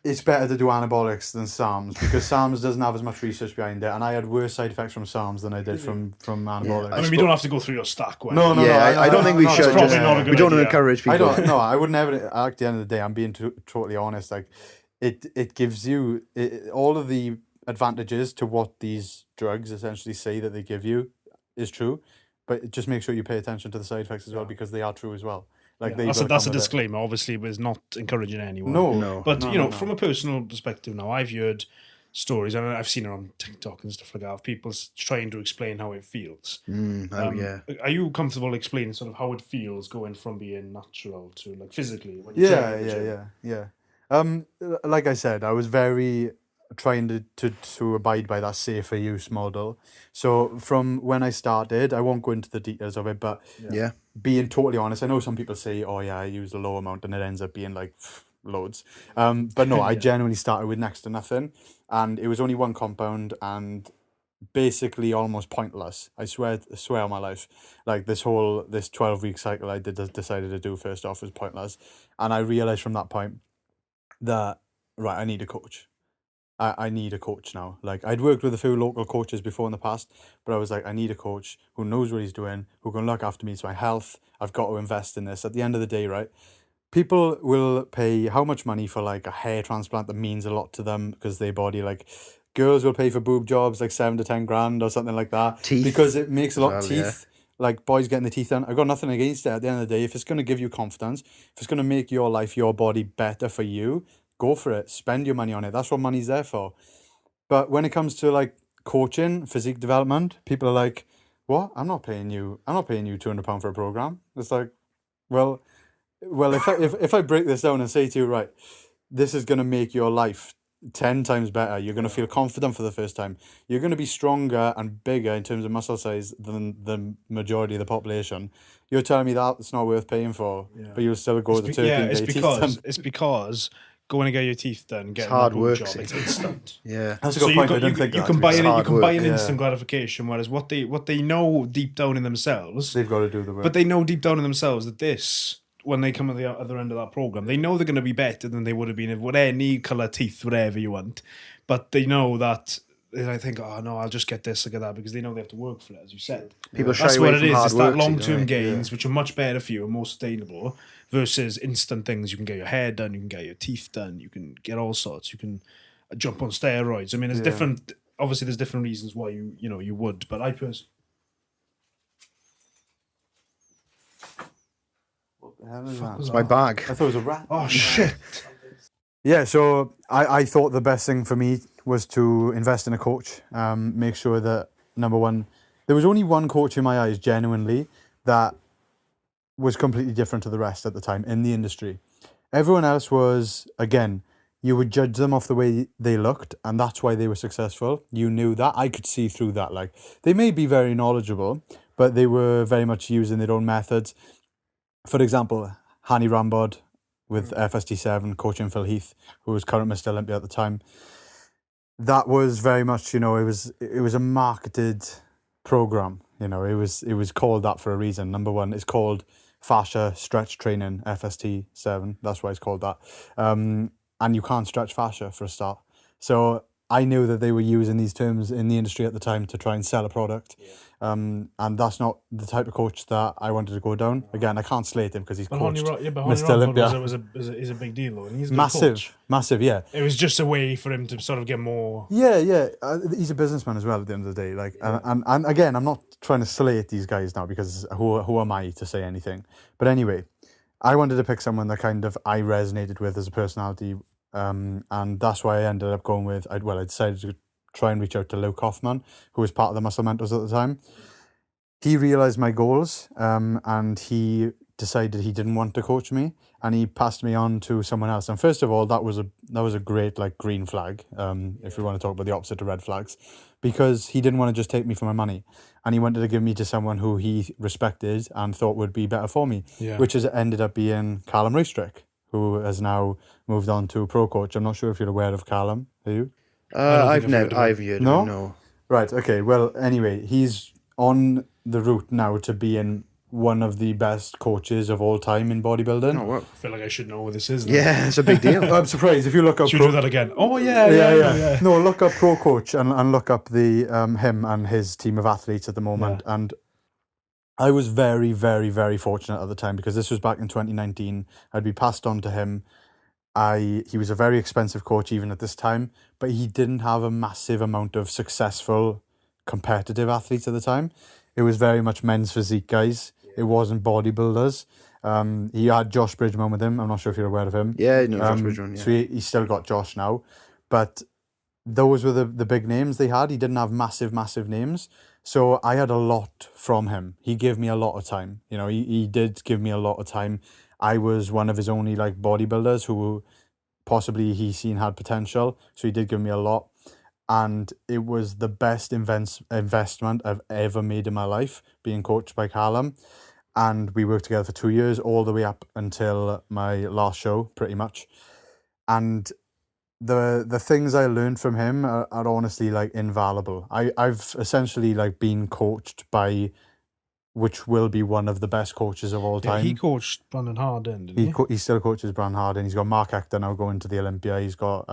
It's better to do anabolics than SARMs because SARMs doesn't have as much research behind it, and I had worse side effects from SARMs than I did from anabolics. I mean, we don't have to go through your stack. No. I don't think we should. Probably not a good we don't idea. encourage people. I would never. At the end of the day, I'm being totally honest. Like, it gives you all of the advantages to what these drugs essentially say that they give you is true, but just make sure you pay attention to the side effects as well because they are true as well. Like that's a disclaimer. Obviously, it was not encouraging anyone. No. But from a personal perspective, now I've heard stories, and I've seen it on TikTok and stuff like that, of people trying to explain how it feels. Are you comfortable explaining sort of how it feels going from being natural to like physically? When Yeah. Like I said, I was very trying to abide by that safer use model. So from when I started, I won't go into the details of it, but being totally honest, I know some people say, oh yeah, I use a low amount and it ends up being like loads. But no, I genuinely started with next to nothing, and it was only one compound and basically almost pointless. I swear on my life, like this 12-week cycle I decided to do first off was pointless. And I realized from that point that, right, I need a coach. I need a coach now. Like, I'd worked with a few local coaches before in the past, but I was like, I need a coach who knows what he's doing, who can look after me. It's my health. I've got to invest in this. At the end of the day, right, people will pay how much money for like a hair transplant that means a lot to them because their body, like, girls will pay for boob jobs like 7 to 10 grand or something like that. Teeth. Because it makes a lot of teeth. Yeah. Like, boys getting the teeth done. I've got nothing against it. At the end of the day, if it's going to give you confidence, if it's going to make your life, your body better for you, go for it. Spend your money on it. That's what money's there for. But when it comes to like coaching, physique development, people are like, "What? I'm not paying you £200 for a program." It's like, well, if I break this down and say to you, right, this is going to make your life 10 times better. You're going to feel confident for the first time. You're going to be stronger and bigger in terms of muscle size than the majority of the population. You're telling me that it's not worth paying for, but you'll still go to the Turkey and get your teeth done. It's because going to get your teeth done, getting hard a good work, job, it's instant. That's a good point. I didn't think you can buy an instant gratification, whereas what they know deep down in themselves, they've got to do the work. But they know deep down in themselves that this, when they come at the other end of that program, they know they're going to be better than they would have been with any color teeth, whatever you want. But they know that. I think, oh no, I'll just get this, I'll get that, because they know they have to work for it, as you said. People shy away from hard work. It's that long-term gains, which are much better for you and more sustainable, versus instant things. You can get your hair done, you can get your teeth done, you can get all sorts. You can jump on steroids. I mean, there's different. Obviously, there's different reasons why you would. But I personally. What the hell is that? It's my bag. I thought it was a rat. Oh shit. Yeah, so I thought the best thing for me was to invest in a coach. Make sure that, number one, there was only one coach in my eyes, genuinely, that was completely different to the rest at the time in the industry. Everyone else was, again, you would judge them off the way they looked, and that's why they were successful. You knew that. I could see through that. Like, they may be very knowledgeable, but they were very much using their own methods. For example, Hani Rambod with FST7, coaching Phil Heath, who was current Mr. Olympia at the time. That was very much, it was a marketed program. It was called that for a reason. Number one, it's called fascia stretch training, FST7. That's why it's called that. And you can't stretch fascia for a start. So I knew that they were using these terms in the industry at the time to try and sell a product. Yeah. And that's not the type of coach that I wanted to go down. Again, I can't slate him because he's coached Mr. Olympia. Is a big deal, though. And he's a massive, yeah. It was just a way for him to sort of get more... Yeah. He's a businessman as well at the end of the day. Like, and again, I'm not trying to slate these guys now because who am I to say anything? But anyway, I wanted to pick someone that kind of I resonated with as a personality And that's why I ended up going with, I decided to try and reach out to Llew Kaufman, who was part of the Muscle Mentors at the time. He realized my goals, and he decided he didn't want to coach me, and he passed me on to someone else. And first of all, that was a great like green flag, if we want to talk about the opposite of red flags, because he didn't want to just take me for my money, and he wanted to give me to someone who he respected and thought would be better for me, which has ended up being Callum Raystrick, who has now moved on to pro coach. I'm not sure if you're aware of Callum. Are you? I've heard of him, no. Right. Okay. Well, anyway, he's on the route now to being one of the best coaches of all time in bodybuilding. Oh, wow. I feel like I should know what this is now. Yeah, it's a big deal. I'm surprised if you look up. Should we do that again? Oh yeah. No, look up pro coach and look up the him and his team of athletes at the moment. Yeah. And I was very, very, very fortunate at the time, because this was back in 2019. I'd be passed on to him. He was a very expensive coach even at this time, but he didn't have a massive amount of successful competitive athletes at the time. It was very much men's physique guys. It wasn't bodybuilders. He had Josh Bridgman with him. I'm not sure if you're aware of him. Yeah, no, Josh Bridgman. Yeah. So he's still got Josh now, but those were the big names they had. He didn't have massive names. So I had a lot from him. He gave me a lot of time. You know, he did give me a lot of time. I was one of his only like bodybuilders who possibly he seen had potential. So he did give me a lot. And it was the best investment I've ever made in my life, being coached by Callum. And we worked together for 2 years, all the way up until my last show, pretty much. And the things I learned from him are honestly like invaluable. I've essentially like been coached by which will be one of the best coaches of all time. He coached Brandon Hardin, didn't he? He still coaches Brandon Hardin. He's got Mark Hector now going to the Olympia. He's got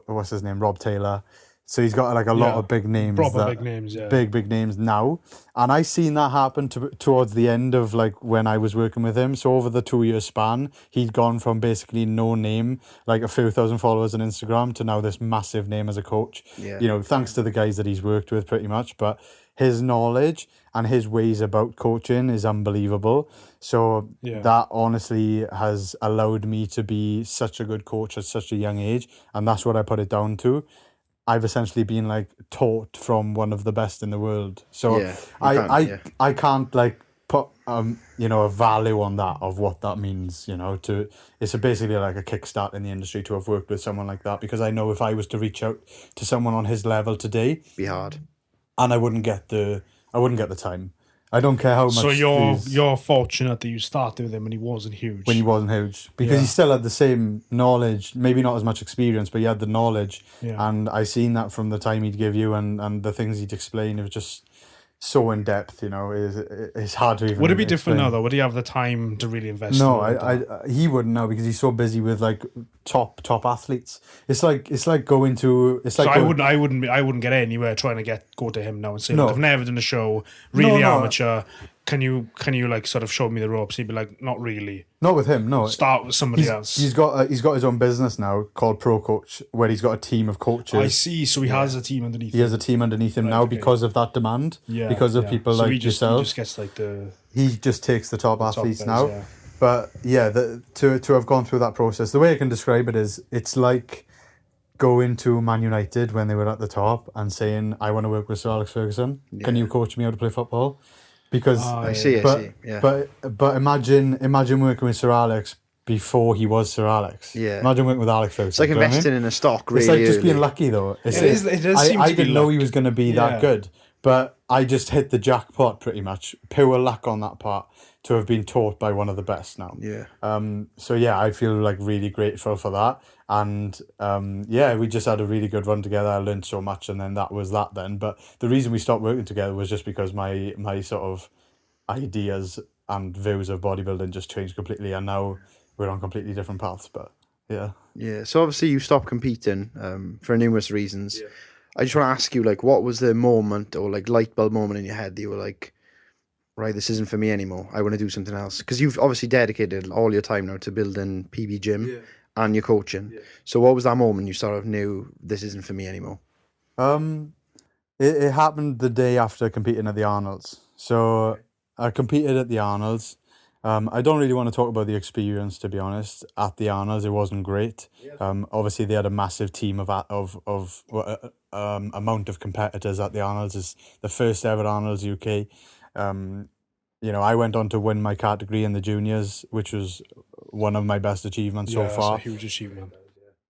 what's his name, Rob Taylor. So he's got like a lot of big names. Proper big names, yeah. Big names now. And I seen that happen towards the end of like when I was working with him. So over the 2-year span, he'd gone from basically no name, like a few thousand followers on Instagram, to now this massive name as a coach. Yeah. You know, thanks to the guys that he's worked with pretty much. But his knowledge and his ways about coaching is unbelievable. So that honestly has allowed me to be such a good coach at such a young age. And that's what I put it down to. I've essentially been like taught from one of the best in the world. So I can't like put a value on that of what that means, it's basically like a kickstart in the industry to have worked with someone like that, because I know if I was to reach out to someone on his level today, be hard. And I wouldn't get the time. I don't care how much. So you're fortunate that you started with him when he wasn't huge. Because he still had the same knowledge, maybe not as much experience, but he had the knowledge. Yeah. And I seen that from the time he'd give you and the things he'd explain. It was just so in depth, it's hard to even. Would it be different now though? Would he have the time to really invest? No, he wouldn't now, because he's so busy with like top athletes. It's like going to. It's like so I wouldn't get anywhere trying to go to him now and say, look, I've never done a show, really amateur. Can you like sort of show me the ropes? He'd be like, not really. Not with him, no. Start with somebody else. He's got his own business now called Pro Coach, where he's got a team of coaches. I see. So he has a team underneath him. He has a team underneath him now because of that demand. Yeah. Because of people like yourself. He just gets like He just takes the top athletes guys, now. Yeah. But yeah, to have gone through that process, the way I can describe it is, it's like going to Man United when they were at the top and saying, I want to work with Sir Alex Ferguson. Yeah. Can you coach me how to play football? Because I see. Yeah. But imagine working with Sir Alex before he was Sir Alex. Yeah. Imagine working with Alex Ferguson. It's like investing in a stock, really. It's like just being lucky, though. It does seem I to be didn't know he was going to be that good, but I just hit the jackpot pretty much. Pure luck on that part to have been taught by one of the best now. Yeah. So yeah, I feel like really grateful for that. And we just had a really good run together. I learned so much, and then that was that then. But the reason we stopped working together was just because my sort of ideas and views of bodybuilding just changed completely, and now we're on completely different paths. But yeah. So obviously you stopped competing for numerous reasons. Yeah. I just want to ask you, like, what was the moment or like light bulb moment in your head that you were like, right, this isn't for me anymore. I want to do something else. Because you've obviously dedicated all your time now to building PB Gym and your coaching. Yeah. So what was that moment you sort of knew this isn't for me anymore? It happened the day after competing at the Arnolds. So I competed at the Arnolds, I don't really want to talk about the experience, to be honest. At the Arnolds, it wasn't great. Obviously, they had a massive team of amount of competitors at the Arnolds. It's the first ever Arnolds UK. I went on to win my category in the juniors, which was one of my best achievements so far. That's a huge achievement.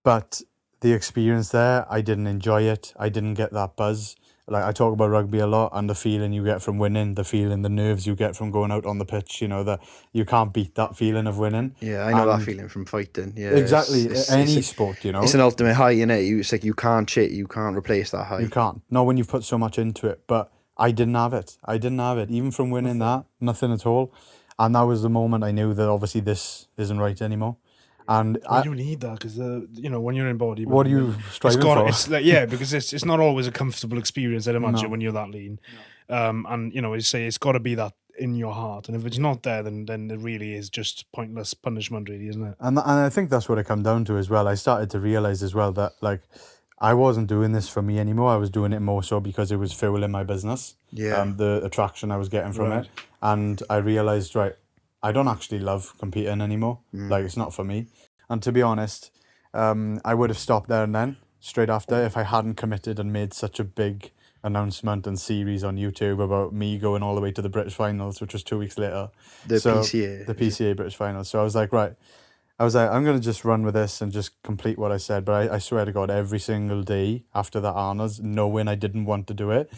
But the experience there, I didn't enjoy it. I didn't get that buzz. Like, I talk about rugby a lot, and the feeling you get from winning, the feeling, the nerves you get from going out on the pitch, that you can't beat that feeling of winning. Yeah, I know that feeling from fighting. Yeah, exactly. Any sport, It's an ultimate high, It's like you can't replace that high. You can't. Not when you've put so much into it. But I didn't have it. Even from winning nothing at all. And that was the moment I knew that obviously this isn't right anymore. And you need that because when you're in bodybuilding, what are you striving for? It's like, because it's not always a comfortable experience, I'd imagine, when you're that lean. And you say it's got to be that in your heart, and if it's not there, then it really is just pointless punishment, really, isn't it? And I think that's what it come down to as well. I started to realize as well that I wasn't doing this for me anymore. I was doing it more so because it was fueling my business. Yeah. The attraction I was getting from it, and I realized I don't actually love competing anymore. It's not for me. And to be honest, I would have stopped there and then, straight after, if I hadn't committed and made such a big announcement and series on YouTube about me going all the way to the British finals, which was 2 weeks later. The PCA British finals. So I was like, I'm going to just run with this and just complete what I said. But I swear to God, every single day after that Arnold's, knowing I didn't want to do it,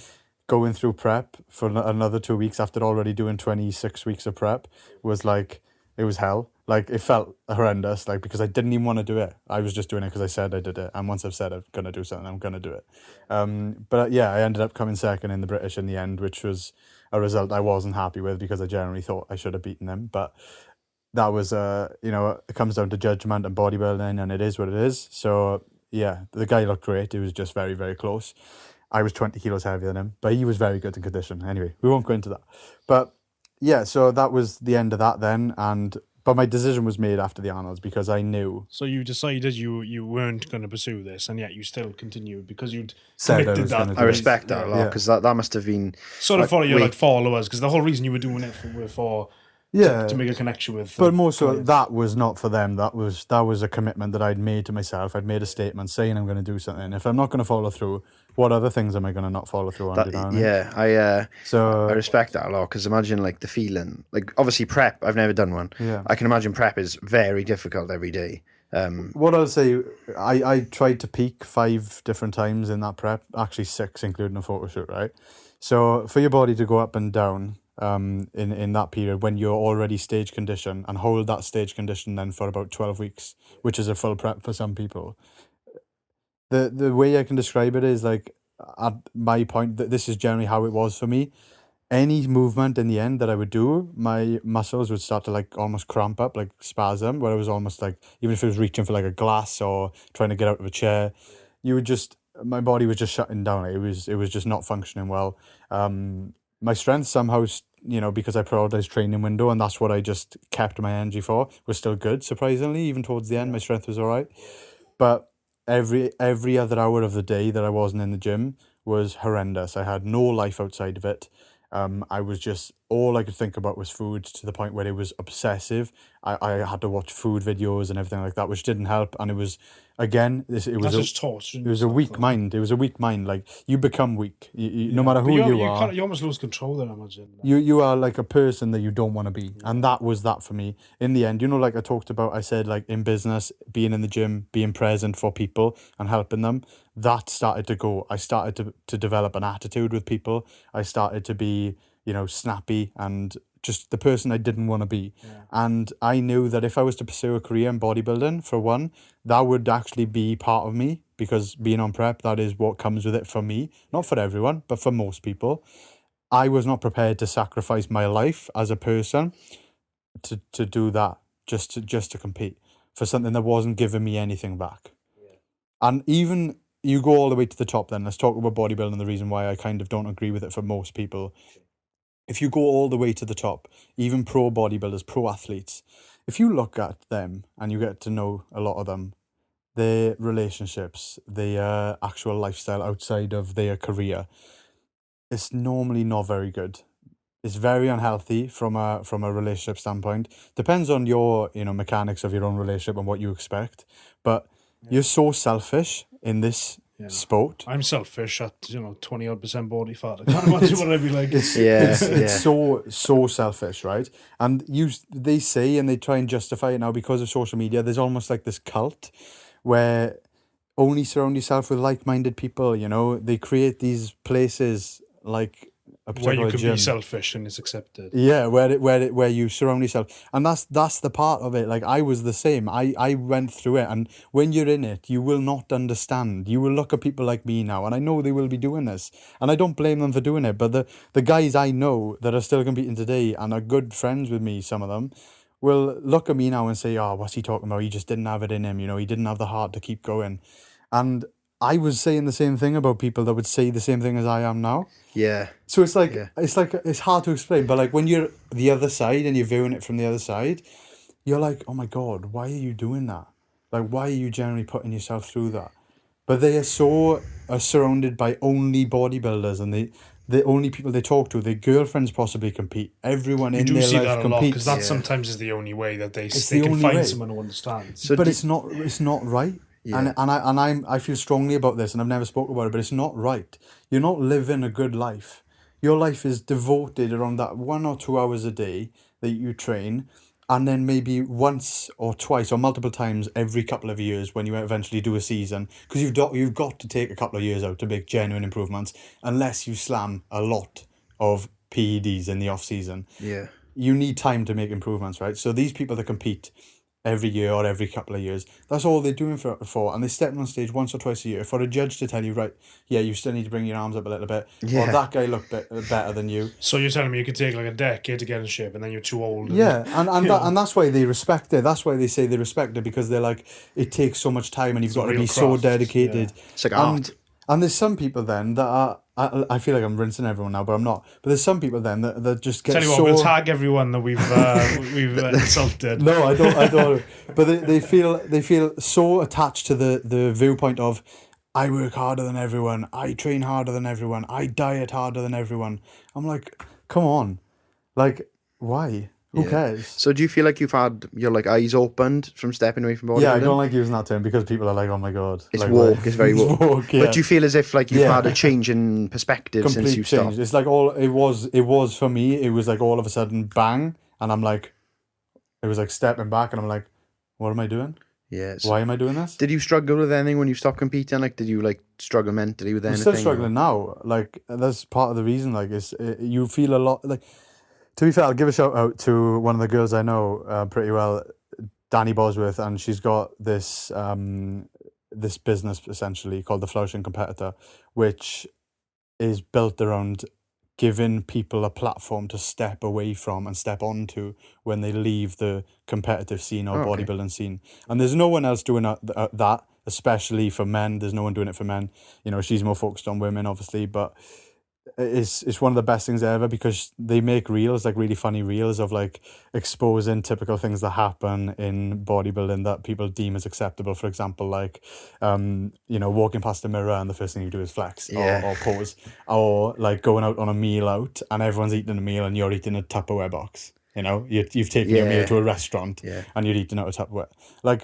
going through prep for another 2 weeks after already doing 26 weeks of prep was it was hell. It felt horrendous, because I didn't even want to do it. I was just doing it because I said I did it. And once I've said I'm going to do something, I'm going to do it. But yeah, I ended up coming second in the British in the end, which was a result I wasn't happy with because I generally thought I should have beaten them. But that was, it comes down to judgment and bodybuilding, and it is what it is. So yeah, the guy looked great. It was just very, very close. I was 20 kilos heavier than him, but he was very good in condition. Anyway, we won't go into that. But yeah, so that was the end of that then. But my decision was made after the Arnolds because I knew. So you decided you weren't going to pursue this, and yet you still continued because you'd said committed that. I respect that a lot because that must have been sort of follow your followers, because the whole reason you were doing it for to make a connection with. But more so, that was not for them. That was a commitment that I'd made to myself. I'd made a statement saying I'm going to do something. If I'm not going to follow through, what other things am I going to not follow through on? I respect that a lot because imagine the feeling. Obviously prep, I've never done one. Yeah. I can imagine prep is very difficult every day. What I'll say, I tried to peak 5 different times in that prep, actually 6, including a photo shoot, right? So for your body to go up and down in that period when you're already stage condition and hold that stage condition then for about 12 weeks, which is a full prep for some people. The way I can describe it is at my point, that this is generally how it was for me. Any movement in the end that I would do, my muscles would start to almost cramp up, spasm, where it was almost even if it was reaching for a glass or trying to get out of a chair, my body was just shutting down. It was just not functioning well. My strength somehow, because I prioritized training window, and that's what I just kept my energy for, was still good, surprisingly. Even towards the end, my strength was all right. But every other hour of the day that I wasn't in the gym was horrendous. I had no life outside of it. I was just, all I could think about was food, to the point where it was obsessive. I had to watch food videos and everything like that, which didn't help. And it was, again, That's just torture. It was a weak mind. It was a weak mind. You become weak. No matter who you are. You almost lose control then, I imagine. You are a person that you don't want to be. And that was that for me. In the end, I talked about, I said, in business, being in the gym, being present for people and helping them, that started to go. I started to develop an attitude with people. I started to be, snappy and just the person I didn't want to be. Yeah. And I knew that if I was to pursue a career in bodybuilding, for one, that would actually be part of me, because being on prep, that is what comes with it for me. Not for everyone, but for most people. I was not prepared to sacrifice my life as a person to do that, just to compete for something that wasn't giving me anything back. Yeah. And even you go all the way to the top then, let's talk about bodybuilding, the reason why I kind of don't agree with it for most people. If you go all the way to the top, even pro bodybuilders, pro athletes, if you look at them and you get to know a lot of them, their relationships, their actual lifestyle outside of their career, it's normally not very good. It's very unhealthy from a relationship standpoint. Depends on your, mechanics of your own relationship and what you expect. But you're so selfish in this sport. I'm selfish at 20% body fat. I can't imagine what I'd be like. It's so selfish, right? And they say, and they try and justify it now because of social media. There's almost like this cult where only surround yourself with like-minded people. They create these places like a Where particular you can gym. be selfish and it's accepted. Yeah, where you surround yourself, and that's the part of it. Like I was the same. I went through it, and when you're in it, you will not understand. You will look at people like me now, and I know they will be doing this, and I don't blame them for doing it. But the guys I know that are still competing today and are good friends with me, some of them, will look at me now and say, "Oh, what's he talking about? He just didn't have it in him. He didn't have the heart to keep going," and I was saying the same thing about people that would say the same thing as I am now. Yeah. So it's like it's hard to explain, but like when you're the other side and you're viewing it from the other side, you're like, oh my God, why are you doing that? Like, why are you generally putting yourself through that? But they are surrounded by only bodybuilders, and the only people they talk to, their girlfriends possibly compete. Everyone in their life competes. You do see that a lot, because that sometimes is the only way that they can find someone who understands. But it's not right. Yeah. And I feel strongly about this, and I've never spoken about it, but it's not right. You're not living a good life. Your life is devoted around that 1 or 2 hours a day that you train, and then maybe once or twice or multiple times every couple of years when you eventually do a season, because you've got to take a couple of years out to make genuine improvements, unless you slam a lot of PEDs in the off season. Yeah, you need time to make improvements, right? So these people that compete every year or every couple of years, that's all they're doing for, and they step on stage once or twice a year for a judge to tell you, right, yeah, you still need to bring your arms up a little bit, or that guy looked better than you. So you're telling me you could take like a decade to get in shape, and then you're too old. And that's why they respect it. That's why they say they respect it, because they're like, it takes so much time, and you've got to be so dedicated. Yeah. It's like art. And there's some people then that are, I feel like I'm rinsing everyone now, but I'm not. But there's some people then that just get we'll tag everyone that we've insulted. No, I don't. But they feel so attached to the viewpoint of, I work harder than everyone, I train harder than everyone, I diet harder than everyone. I'm like, come on, like, why? Who cares? So do you feel like you've had your eyes opened from stepping away from bodybuilding? Yeah, I don't like using that term because people are like, oh my God. It's like, woke, it's very woke. But do you feel as if you've had a change in perspective since you stopped? It's like it was for me, it was like all of a sudden bang, and I'm like, it was like stepping back, and I'm like, what am I doing? Yeah. Why am I doing this? Did you struggle with anything when you stopped competing? Did you struggle mentally with anything? I'm still struggling now. That's part of the reason. You feel a lot To be fair, I'll give a shout out to one of the girls I know pretty well, Danny Bosworth, and she's got this this business essentially called the Flourishing Competitor, which is built around giving people a platform to step away from and step onto when they leave the competitive scene or bodybuilding scene. And there's no one else doing that, especially for men. There's no one doing it for men. She's more focused on women, obviously, but it's one of the best things ever, because they make reels, really funny reels of exposing typical things that happen in bodybuilding that people deem as acceptable. For example, walking past a mirror and the first thing you do is flex or pose, or going out on a meal out and everyone's eating a meal and you're eating a Tupperware box. You've taken your meal to a restaurant and you're eating out of Tupperware.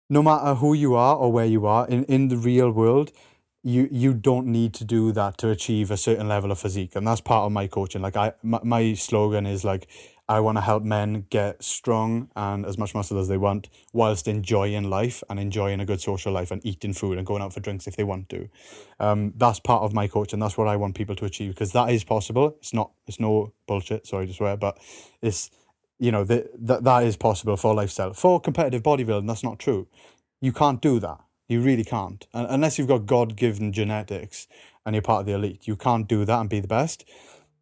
No matter who you are or where you are in the real world, you don't need to do that to achieve a certain level of physique. And that's part of my coaching. My slogan is I want to help men get strong and as much muscle as they want, whilst enjoying life and enjoying a good social life and eating food and going out for drinks if they want to. That's part of my coaching. That's what I want people to achieve, because that is possible. It's no bullshit, sorry to swear, but it's, that is possible for lifestyle. For competitive bodybuilding, that's not true. You can't do that. You really can't. Unless you've got God-given genetics and you're part of the elite. You can't do that and be the best.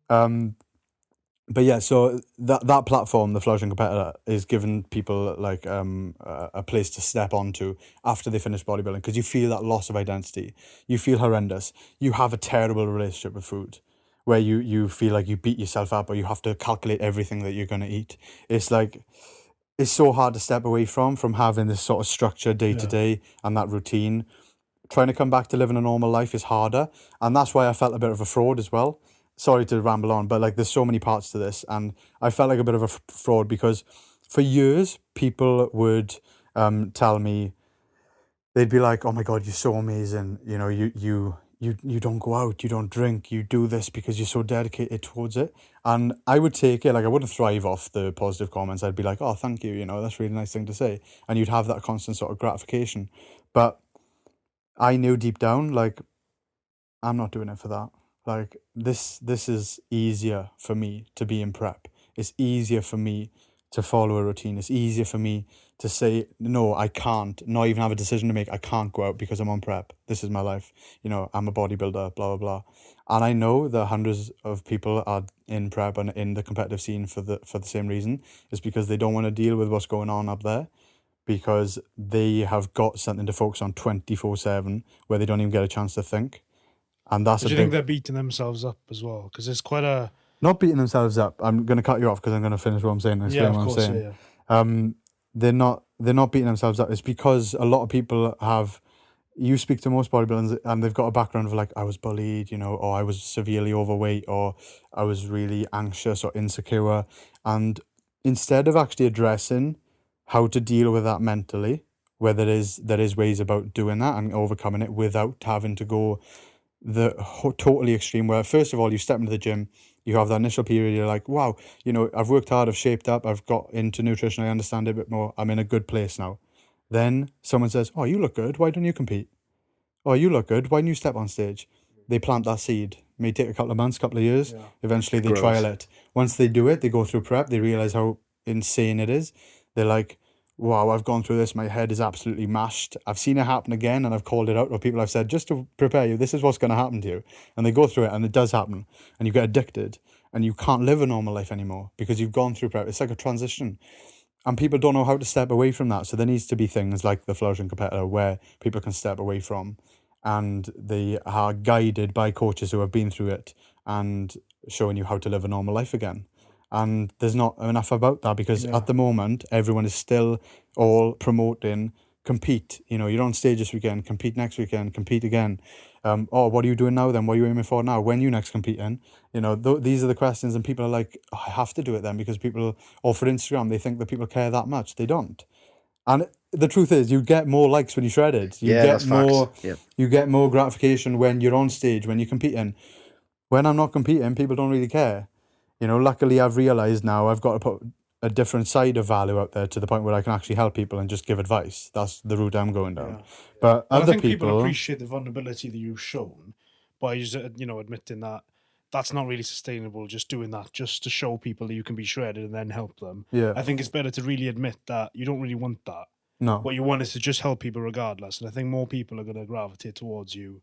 But yeah, so that platform, the Flourishing Competitor, is giving people a place to step onto after they finish bodybuilding, because you feel that loss of identity. You feel horrendous. You have a terrible relationship with food, where you feel like you beat yourself up, or you have to calculate everything that you're going to eat. It's so hard to step away from having this sort of structure day to day and that routine. Trying to come back to living a normal life is harder. And that's why I felt a bit of a fraud as well. sorry to ramble on, but like there's so many parts to this, and I felt like a bit of a fraud because for years people would tell me, they'd be like, "Oh my God, you're so amazing. You know, you don't go out, you don't drink, you do this because you're so dedicated towards it." And I would take it, like I wouldn't thrive off the positive comments. I'd be like, "Oh, thank you, you know, that's a really nice thing to say." And you'd have that constant sort of gratification. But I knew deep down, like, I'm not doing it for that. Like this is easier for me to be in prep. It's easier for me to follow a routine. It's easier for me to say, no, I can't, not even have a decision to make. I can't go out because I'm on prep. This is my life. You know, I'm a bodybuilder, blah, blah, blah. And I know that hundreds of people are in prep and in the competitive scene for the same reason. It's because they don't want to deal with what's going on up there, because they have got something to focus on 24/7 where they don't even get a chance to think. And that's Do you think they're beating themselves up as well? Because it's quite a... Not beating themselves up. I'm going to cut you off because I'm going to finish what I'm saying and explain what I'm saying. They're not beating themselves up. It's because a lot of people have... You speak to most bodybuilders and they've got a background of like, I was bullied, you know, or I was severely overweight, or I was really anxious or insecure. And instead of actually addressing how to deal with that mentally, where there is ways about doing that and overcoming it without having to go the totally extreme, where first of all you step into the gym, you have that initial period, you're like, wow, you know, I've worked hard, I've shaped up, I've got into nutrition, I understand it a bit more, I'm in a good place now. Then someone says, oh, you look good, why don't you compete? Oh, you look good, why don't you step on stage? They plant that seed. May take a couple of months, couple of years. Eventually they trial it. Once they do it, they go through prep, they realize how insane it is. They're like, wow, I've gone through this, my head is absolutely mashed. I've seen it happen again and I've called it out, or people have said, just to prepare you, this is what's going to happen to you. And they go through it and it does happen. And you get addicted and you can't live a normal life anymore because you've gone through prep. It's like a transition. And people don't know how to step away from that. So there needs to be things like the Flourishing Competitor where people can step away from, and they are guided by coaches who have been through it and showing you how to live a normal life again. And there's not enough about that because at the moment, everyone is still all promoting compete. You know, you're on stage this weekend, compete next weekend, compete again. Oh, what are you doing now then? What are you aiming for now? When you next competing? You know, these are the questions, and people are like, oh, I have to do it then because people, or for Instagram, they think that people care that much. They don't. And the truth is, you get more likes when you shredded. You get more. You get more gratification when you're on stage, when you're competing. When I'm not competing, people don't really care. You know, luckily I've realised now I've got to put a different side of value out there to the point where I can actually help people and just give advice. That's the route I'm going down. But I other think people people appreciate the vulnerability that you've shown by, you know, admitting that that's not really sustainable, just doing that just to show people that you can be shredded and then help them. Yeah. I think it's better to really admit that you don't really want that. No. What you want is to just help people regardless. And I think more people are going to gravitate towards you.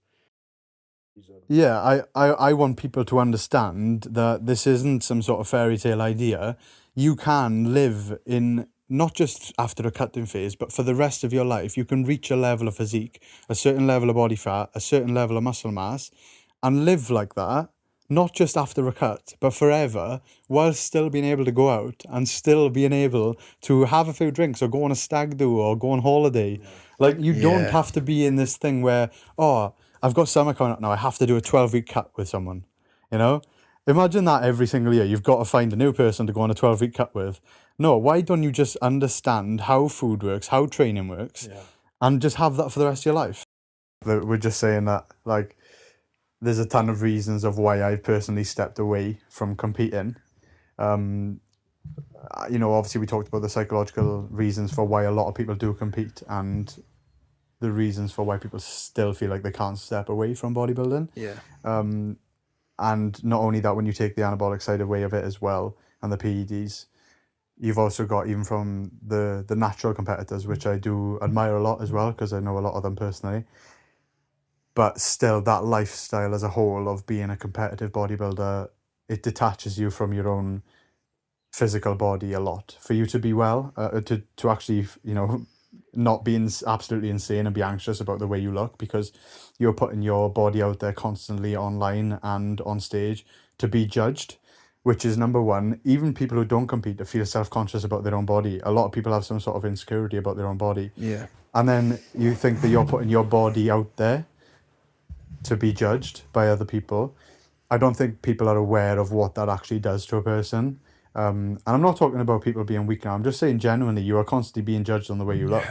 Yeah, I want people to understand that this isn't some sort of fairy tale idea. You can live in, not just after a cutting phase, but for the rest of your life. You can reach a level of physique, a certain level of body fat, a certain level of muscle mass, and live like that, not just after a cut, but forever, while still being able to go out and still being able to have a few drinks or go on a stag do or go on holiday. Like, you don't have to be in this thing where, oh, I've got summer coming up now, I have to do a 12-week cut with someone, you know? Imagine that every single year. You've got to find a new person to go on a 12-week cut with. No, why don't you just understand how food works, how training works, and just have that for the rest of your life? We're just saying that, like, there's a ton of reasons of why I've personally stepped away from competing. You know, obviously we talked about the psychological reasons for why a lot of people do compete, and the reasons for why people still feel like they can't step away from bodybuilding. And not only that, when you take the anabolic side away of it as well, and the PEDs, you've also got, even from the natural competitors, which I do admire a lot as well, because I know a lot of them personally. But still, that lifestyle as a whole of being a competitive bodybuilder, it detaches you from your own physical body a lot. For you to be well, to actually, you know, not being absolutely insane and be anxious about the way you look, because you're putting your body out there constantly online and on stage to be judged, which is number one. Even people who don't compete to feel self-conscious about their own body. A lot of people have some sort of insecurity about their own body. And then you think that you're putting your body out there to be judged by other people. I don't think people are aware of what that actually does to a person. And I'm not talking about people being weak now. I'm just saying genuinely, you are constantly being judged on the way you look.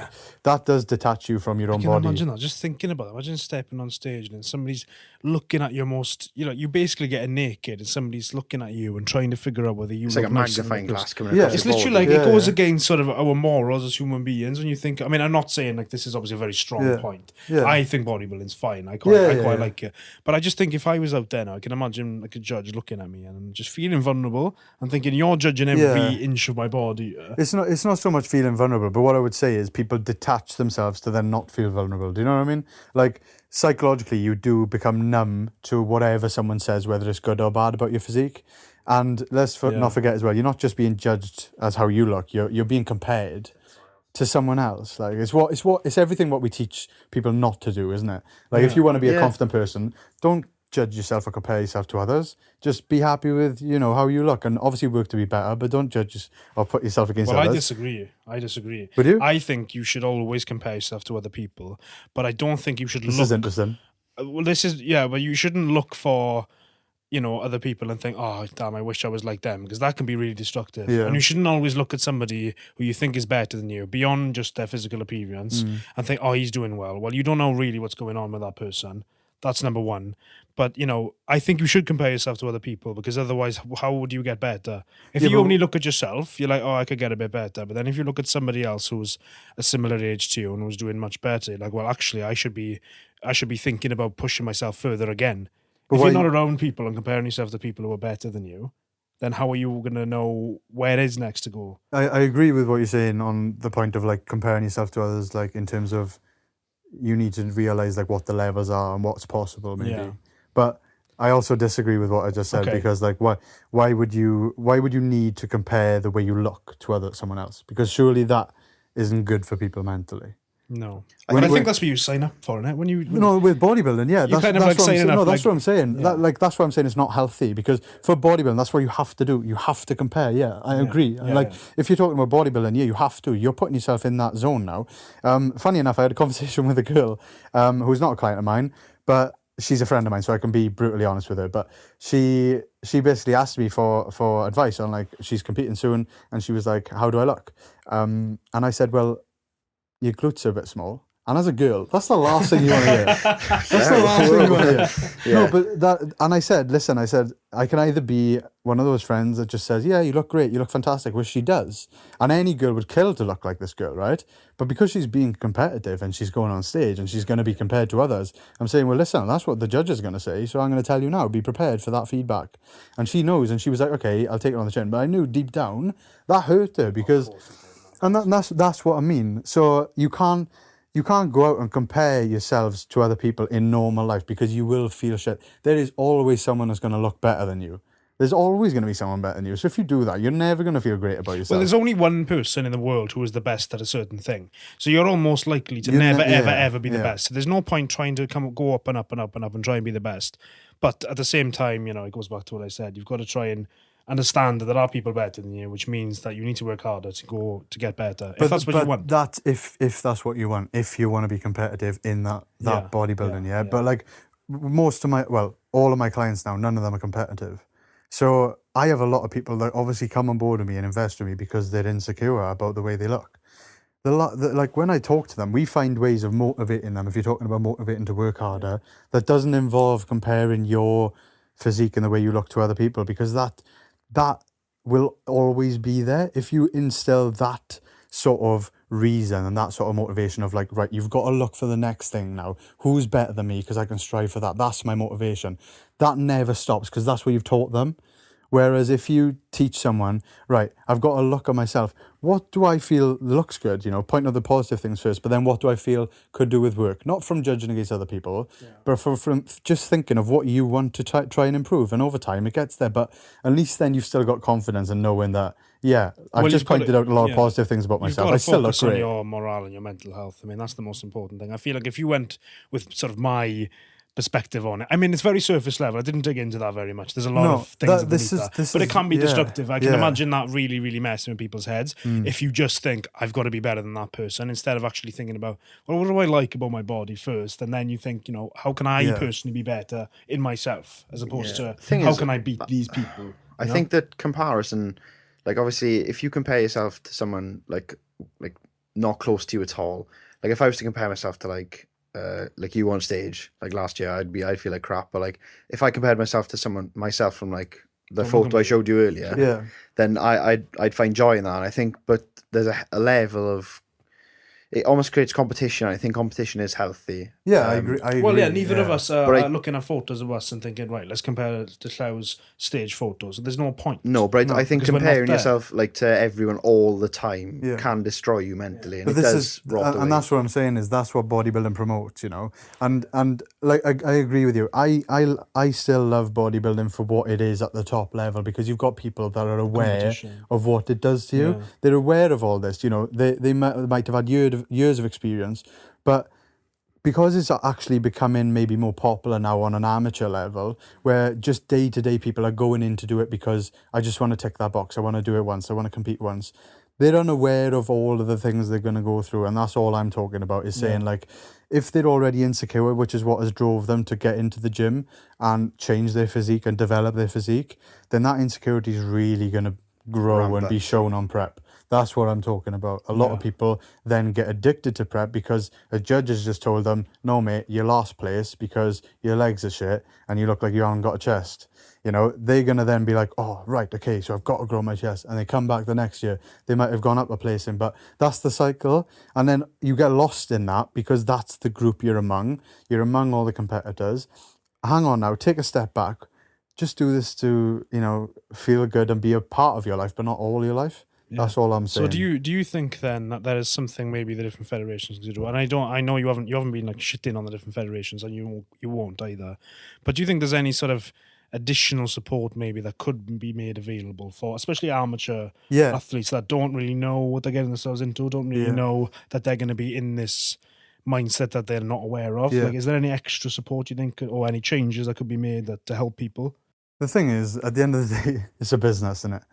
That does detach you from your own I can body. imagine that. Just thinking about it. Imagine stepping on stage and then somebody's looking at your most, you basically getting naked and somebody's looking at you and trying to figure out whether you It's look like a nice or magnifying not. glass coming Yeah. across It's your literally body. like, it goes against sort of our morals as human beings when you think, I mean, I'm not saying like this is obviously a very strong point. Yeah. I think bodybuilding's fine. I quite like it. But I just think if I was out there now, I can imagine like a judge looking at me and just feeling vulnerable and thinking, you're judging every inch of my body. It's not so much feeling vulnerable, but what I would say is people detach themselves to then not feel vulnerable. Do you know what I mean? Like psychologically, you do become numb to whatever someone says, whether it's good or bad about your physique. And let's not forget as well, you're not just being judged as how you look. You're being compared to someone else. Like it's everything what we teach people not to do, isn't it? Like if you want to be a confident person, don't judge yourself or compare yourself to others. Just be happy with how you look, and obviously work to be better, but don't judge or put yourself against others. I disagree. Would you? I think you should always compare yourself to other people, but I don't think you should This is interesting. Well, but you shouldn't look for other people and think, oh damn, I wish I was like them, because that can be really destructive. And you shouldn't always look at somebody who you think is better than you beyond just their physical appearance and think, oh, he's doing well. You don't know really what's going on with that person. That's number one. But, I think you should compare yourself to other people, because otherwise, how would you get better? If you only look at yourself, you're like, oh, I could get a bit better. But then if you look at somebody else who's a similar age to you and who's doing much better, you're like, well, actually, I should be thinking about pushing myself further again. But if you're not around people and comparing yourself to people who are better than you, then how are you going to know where is next to go? I agree with what you're saying on the point of like comparing yourself to others, like in terms of you need to realize like what the levels are and what's possible maybe. Yeah. But I also disagree with what I just said, because like why would you need to compare the way you look to someone else? Because surely that isn't good for people mentally. No, I think that's what you sign up for, isn't it? When you with bodybuilding, that's kind of like signing up. No, that's what I'm saying. Yeah. That's what I'm saying. It's not healthy, because for bodybuilding, that's what you have to do. You have to compare. Yeah, I agree. If you're talking about bodybuilding, you have to. You're putting yourself in that zone now. Funny enough, I had a conversation with a girl who's not a client of mine, but she's a friend of mine, so I can be brutally honest with her. But she basically asked me for advice on, like, she's competing soon, and she was like, "How do I look?" And I said, "Well, your glutes are a bit small." And as a girl, that's the last thing you want to hear. That's the last thing you want to hear. Yeah. No, but that, and I said, listen, I can either be one of those friends that just says, yeah, you look great, you look fantastic, which she does. And any girl would kill to look like this girl, right? But because she's being competitive and she's going on stage and she's going to be compared to others, I'm saying, well, listen, that's what the judge is going to say. So I'm going to tell you now, be prepared for that feedback. And she knows, and she was like, okay, I'll take it on the chin. But I knew deep down that hurt her, because, and that's what I mean. So you can't go out and compare yourselves to other people in normal life, because you will feel shit. There is always someone that's going to look better than you. There's always going to be someone better than you. So if you do that, you're never going to feel great about yourself. Well, there's only one person in the world who is the best at a certain thing. So you're almost likely to ever be the best. So there's no point trying to go up and up and up and up and try and be the best. But at the same time, it goes back to what I said. You've got to try and understand that there are people better than you, which means that you need to work harder to get better. If that's what you want. If that's what you want, if you want to be competitive in that bodybuilding, But like all of my clients now, none of them are competitive. So I have a lot of people that obviously come on board with me and invest with me because they're insecure about the way they look. Like when I talk to them, we find ways of motivating them. If you're talking about motivating to work harder, that doesn't involve comparing your physique and the way you look to other people, because that will always be there. If you instill that sort of reason and that sort of motivation of like, right, you've got to look for the next thing now. Who's better than me? Because I can strive for that. That's my motivation. That never stops, because that's what you've taught them. Whereas if you teach someone, right, I've got to look at myself. What do I feel looks good? Point out the positive things first, but then what do I feel could do with work? Not from judging against other people, but from just thinking of what you want to try and improve. And over time, it gets there. But at least then you've still got confidence in knowing that, I've just pointed out a lot of positive things about myself. I still look great. On your morale and your mental health. I mean, that's the most important thing. I feel like if you went with sort of my perspective on it. I mean, it's very surface level. I didn't dig into that very much. There's a lot of things underneath that. But it can be destructive. I can imagine that really, really messing with people's heads if you just think, I've got to be better than that person, instead of actually thinking about, well, what do I like about my body first? And then you think, how can I personally be better in myself, as opposed to how can I beat these people? I think that comparison, like obviously, if you compare yourself to someone like not close to you at all, like if I was to compare myself to like you on stage, like last year, I'd feel like crap. But like if I compared myself to myself from like the photo I showed you earlier, then I'd find joy in that. And I think, but there's a level of, it almost creates competition. I think competition is healthy. Yeah, I agree. Well, yeah, neither of us are looking at photos of us and thinking, right, let's compare it to Llew's stage photos. There's no point. No, but I think comparing yourself like to everyone all the time can destroy you mentally, and but it does rot away. And that's what I'm saying, is that's what bodybuilding promotes, and like I agree with you. I still love bodybuilding for what it is at the top level, because you've got people that are aware of what it does to you. Yeah. They're aware of all this. They might have had years of experience, but because it's actually becoming maybe more popular now on an amateur level, where just day-to-day people are going in to do it because I just want to tick that box, I want to do it once, I want to compete once. They're unaware of all of the things they're going to go through, and that's all I'm talking about, is saying like, if they're already insecure, which is what has drove them to get into the gym and change their physique and develop their physique, then that insecurity is really going to grow and be shown on prep. That's what I'm talking about. A lot of people then get addicted to prep because a judge has just told them, no, mate, you lost place because your legs are shit and you look like you haven't got a chest. They're going to then be like, oh, right, okay, so I've got to grow my chest. And they come back the next year. They might have gone up a placing, but that's the cycle. And then you get lost in that because that's the group you're among. You're among all the competitors. Hang on now, take a step back. Just do this to, feel good and be a part of your life, but not all your life. Yeah. That's all I'm saying. So do you think then that there is something maybe the different federations can do? And I know you haven't been like shitting on the different federations, and you won't either. But do you think there's any sort of additional support maybe that could be made available for especially amateur athletes that don't really know what they're getting themselves into, don't really know that they're going to be in this mindset that they're not aware of? Like, is there any extra support you think, or any changes that could be made to help people? The thing is, at the end of the day, it's a business, isn't it?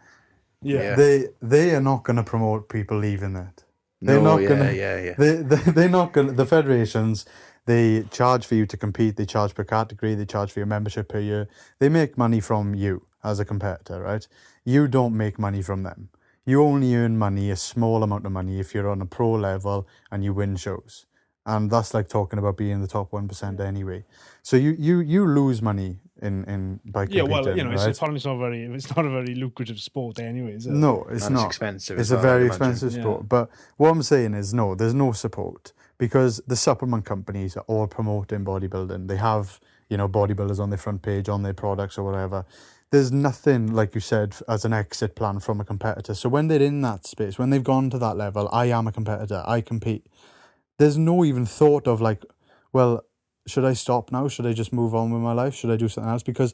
Yeah. They are not going to promote people leaving it. They're not going to. The federations, they charge for you to compete. They charge per category. They charge for your membership per year. They make money from you as a competitor, right? You don't make money from them. You only earn money, a small amount of money, if you're on a pro level and you win shows. And that's like talking about being the top 1% anyway. So you lose money in by competing. Yeah, well, right? it's not a very lucrative sport anyway, is it? No, it's not. It's expensive. It's a very expensive sport. But what I'm saying is, no, there's no support, because the supplement companies are all promoting bodybuilding. They have, bodybuilders on their front page, on their products or whatever. There's nothing, like you said, as an exit plan from a competitor. So when they're in that space, when they've gone to that level, I am a competitor, I compete. There's no even thought of like, well, should I stop now? Should I just move on with my life? Should I do something else? Because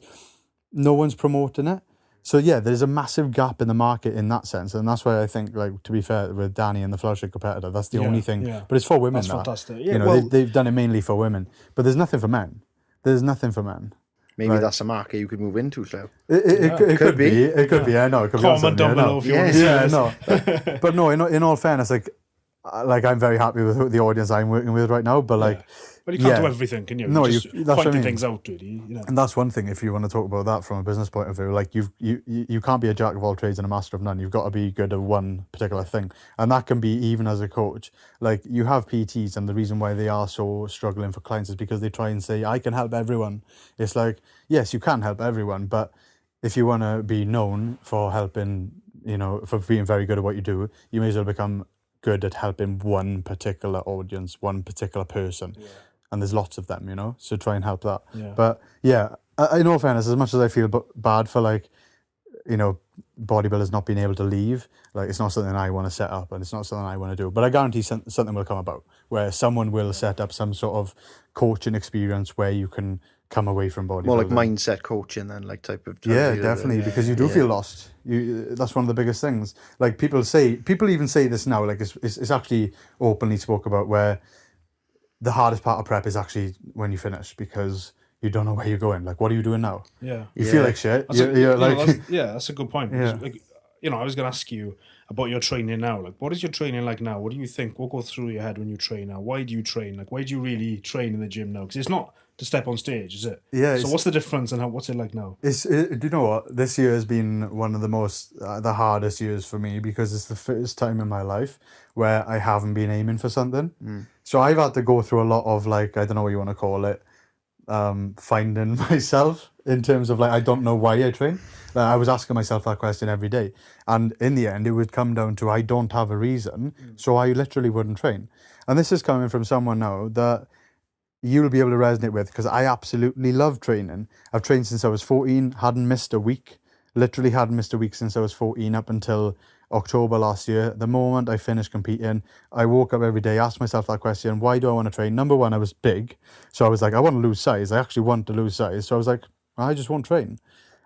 no one's promoting it. So yeah, there's a massive gap in the market in that sense. And that's why I think, like, to be fair, with Danny and the Flourish competitor, that's the only thing. Yeah. But it's for women. That's fantastic. Yeah, they've done it mainly for women. But there's nothing for men. There's nothing for men. Maybe that's a market you could move into, Llew. It could be. It could be. I know. It could Comment down below if you want to see this. No. But no, in all fairness, like I'm very happy with the audience I'm working with right now, but like... But you can't do everything, can you? No, that's pointing things out, really. And that's one thing, if you want to talk about that from a business point of view, like you can't be a jack of all trades and a master of none. You've got to be good at one particular thing. And that can be even as a coach. Like, you have PTs, and the reason why they are so struggling for clients is because they try and say, I can help everyone. It's like, yes, you can help everyone, but if you want to be known for helping, for being very good at what you do, you may as well become good at helping one particular audience, one particular person. Yeah. And there's lots of them, so try and help that. Yeah. But yeah, in all fairness, as much as I feel bad for, like, bodybuilders not being able to leave, like, it's not something I want to set up, and it's not something I want to do. But I guarantee something will come about where someone will set up some sort of coaching experience where you can come away from bodybuilding. More like mindset coaching then, like, type of... Yeah, definitely, because you do feel lost. That's one of the biggest things. Like, people even say this now, like, it's actually openly spoke about, where the hardest part of prep is actually when you finish, because you don't know where you're going. Like, what are you doing now? Yeah. You feel like shit. That's You're like, that's a good point. Yeah. Because, like, I was going to ask you about your training now. Like, what is your training like now? What do you think? What goes through your head when you train now? Why do you train? Like, why do you really train in the gym now? Because it's not to step on stage, is it? Yeah. So what's the difference and what's it like now? Do you know what? This year has been one of the most, the hardest years for me because it's the first time in my life where I haven't been aiming for something. So I've had to go through a lot of, like, I don't know what you want to call it, finding myself in terms of, like, I don't know why I train. Like, I was asking myself that question every day. And in the end, it would come down to I don't have a reason, so I literally wouldn't train. And this is coming from someone now that you'll be able to resonate with, because I absolutely love training. I've trained since I was 14, hadn't missed a week. Literally hadn't missed a week since I was 14 up until October last year. The moment I finished competing, I woke up every day, asked myself that question, why do I want to train? Number one, I was big. So I was like, I want to lose size. I actually want to lose size. So I was like, I just won't train.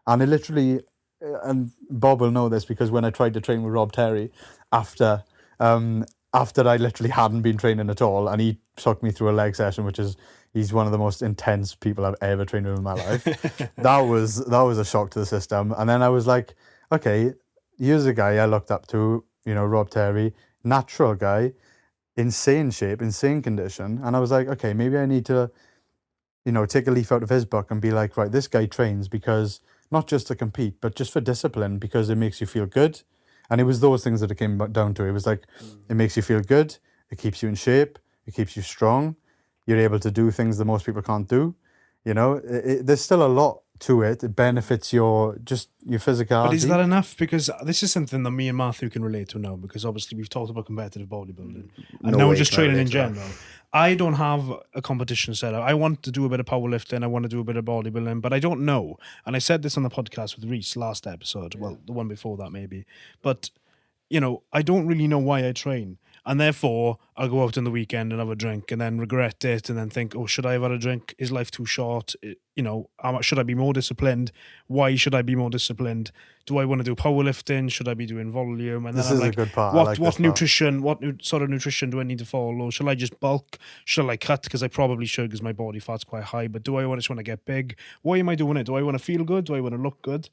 And it literally, and Bob will know this, because when I tried to train with Rob Terry after I literally hadn't been training at all, and he took me through a leg session, he's one of the most intense people I've ever trained with in my life. that was a shock to the system. And then I was like, okay, here's a guy I looked up to, Rob Terry, natural guy, insane shape, insane condition. And I was like, okay, maybe I need to, take a leaf out of his book and be like, right, this guy trains because not just to compete, but just for discipline, because it makes you feel good. And it was those things that it came down to. It was like, it makes you ffeel good, it keeps you in shape, it keeps you strong, you're able to do things that most people can't do. There's still a lot to it. It benefits your physicality. But is that enough? Because this is something that me and Matthew can relate to now, because obviously we've talked about competitive bodybuilding. And now we're just training in general. I don't have a competition set up. I want to do a bit of powerlifting. I want to do a bit of bodybuilding, but I don't know. And I said this on the podcast with Reese last episode. Well, the one before that maybe. But, I don't really know why I train. And therefore, I'll go out on the weekend and have a drink and then regret it and then think, oh, should I have had a drink? Is life too short? Should I be more disciplined? Why should I be more disciplined? Do I want to do powerlifting? Should I be doing volume? And this then is I'm a like, good part. what nutrition, sort of nutrition do I need to follow? Shall I just bulk? Shall I cut? Because I probably should, because my body fat's quite high. But do I just want to get big? Why am I doing it? Do I want to feel good? Do I want to look good?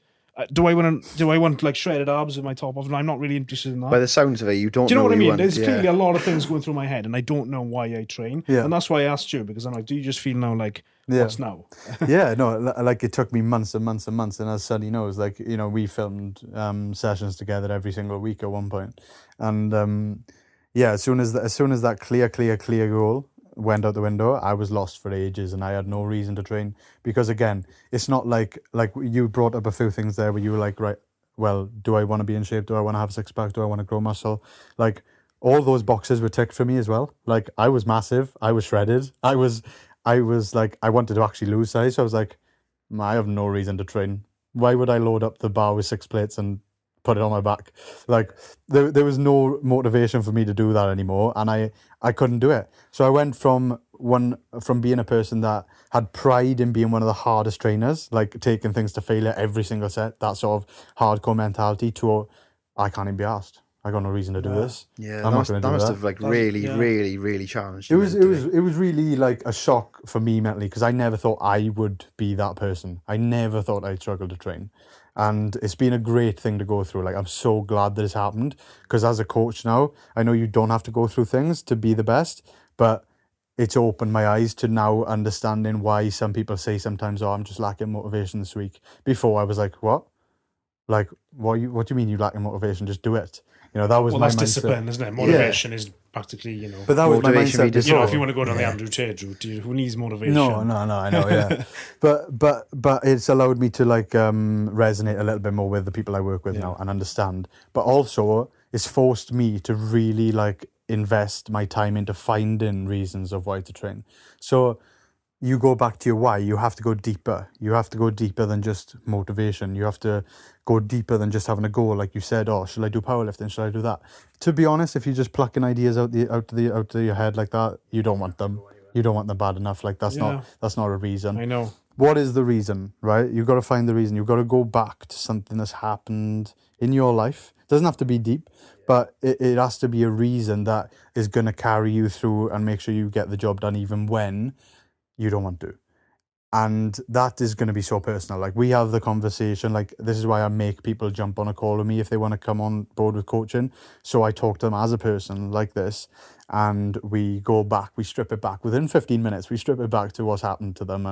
Do I want like shredded abs with my top off? And I'm not really interested in that. By the sounds of it, you don't. Do you know what I mean? Want, There's clearly a lot of things going through my head, and I don't know why I train. Yeah. And that's why I asked you, because I'm like, do you just feel now like, what's now? Yeah, no, like it took me months and months and months, and as Sonny knows, like, we filmed sessions together every single week at one point, and as soon as that clear goal went out the window, I was lost for ages, and I had no reason to train, because again, it's not like you brought up a few things there where you were like, right, well, do I want to be in shape? Do I want to have a six pack? Do I want to grow muscle? Like, all those boxes were ticked for me as well. Like, I was massive, I was shredded, I was like, I wanted to actually lose size, so I was like, I have no reason to train. Why would I load up the bar with 6 plates and put it on my back? Like, there was no motivation for me to do that anymore, and I couldn't do it. So I went from being a person that had pride in being one of the hardest trainers, like taking things to failure every single set, that sort of hardcore mentality, to I can't even be asked. I got no reason to do this. Yeah, that must have like really challenged you. It was really like a shock for me mentally, because I never thought I would be that person. I never thought I'd struggle to train. And it's been a great thing to go through. Like, I'm so glad that it's happened, because as a coach now, I know you don't have to go through things to be the best, but it's opened my eyes to now understanding why some people say sometimes, oh, I'm just lacking motivation this week. Before, I was like, what? Like, what do you mean you lacking motivation? Just do it. That was my that's mindset. Discipline, isn't it? Motivation is practically, But that was my mindset before. If you want to go down the Andrew Tate route, who needs motivation? No, I know, yeah. but it's allowed me to like resonate a little bit more with the people I work with now and understand. But also, it's forced me to really like invest my time into finding reasons of why to train. So you go back to your why. You have to go deeper. You have to go deeper than just motivation. You have to go deeper than just having a goal. Like you said, oh, should I do powerlifting? Should I do that? To be honest, if you're just plucking ideas out of your head like that, you don't want them. You don't want them bad enough. Like, that's not a reason. I know. What is the reason, right? You've got to find the reason. You've got to go back to something that's happened in your life. It doesn't have to be deep, but it has to be a reason that is going to carry you through and make sure you get the job done even when you don't want to. And that is going to be so personal. Like, we have the conversation. Like, this is why I make people jump on a call with me if they want to come on board with coaching. So I talk to them as a person like this, and we go back, we strip it back within 15 minutes. We strip it back to what's happened to them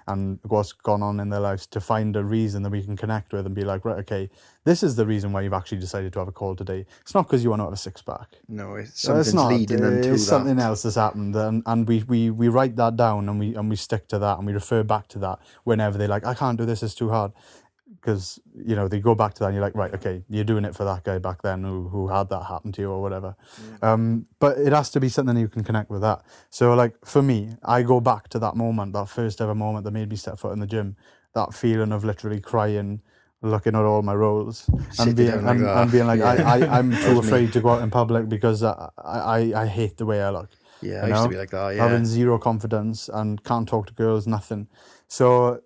and what's gone on in their lives, to find a reason that we can connect with and be like, right, okay, this is the reason why you've actually decided to have a call today. It's not because you want to have a six pack. No, something's leading them to that. It's something else that's happened, and we write that down, and we stick to that, and we refer back to that whenever they're like, I can't do this, it's too hard. Because, you know, they go back to that and you're like, right, okay, you're doing it for that guy back then who had that happen to you or whatever. But it has to be something you can connect with that. So, like, for me, I go back to that moment, that first ever moment that made me step foot in the gym, that feeling of literally crying, looking at all my rolls and being like, I'm too afraid to go out in public because I hate the way I look. Yeah, I used to be like that, Having zero confidence and can't talk to girls, nothing. So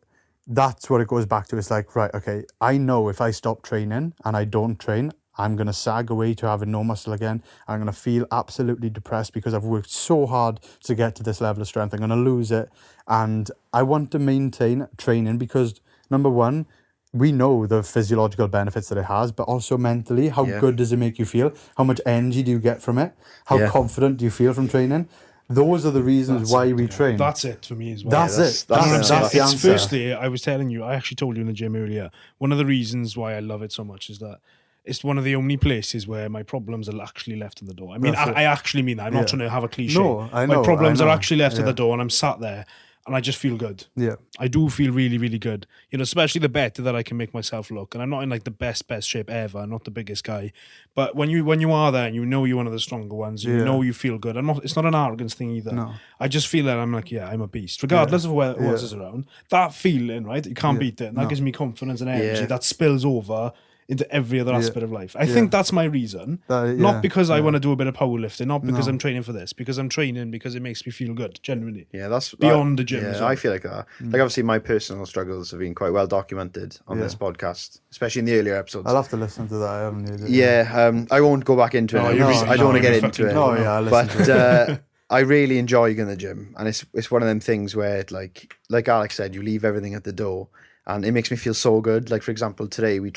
that's what it goes back to. It's like, right, okay, I know if I stop training and I don't train, I'm going to sag away to having no muscle again. I'm going to feel absolutely depressed because I've worked so hard to get to this level of strength. I'm going to lose it. And I want to maintain training because, number one, we know the physiological benefits that it has, but also mentally, how good does it make you feel? How much energy do you get from it? How confident do you feel from training? Those are the reasons why we train. That's it for me as well. That's it. That's the answer. answer. Firstly, I was telling you, I actually told you in the gym earlier, one of the reasons why I love it so much is that it's one of the only places where my problems are actually left at the door. I mean, I actually mean that. I'm not trying to have a cliche. No, I know. My problems are actually left at the door, and I'm sat there, and I just feel good. Yeah. I do feel really, really good. You know, especially the better that I can make myself look. And I'm not in like the best shape ever. I'm not the biggest guy. But when you are there and you know you're one of the stronger ones, you know you feel good. It's not an arrogance thing either. No. I just feel that I'm like, I'm a beast. Regardless of who else is around. That feeling, right? You can't beat it. And that gives me confidence and energy that spills over into every other aspect of life. I think that's my reason. Not because I want to do a bit of powerlifting, not because I'm training for this, because I'm training because it makes me feel good, genuinely. Yeah, that's beyond the gym. Yeah, as well. I feel like that. Like, obviously, my personal struggles have been quite well documented on this podcast, especially in the earlier episodes. I'll have to listen to that. I haven't heard it. Yeah, I won't go back into it. I don't want to get into it. I'll listen to it. I really enjoy going to the gym, and it's one of them things where, like Alex said, you leave everything at the door. And it makes me feel so good. Like, for example, today I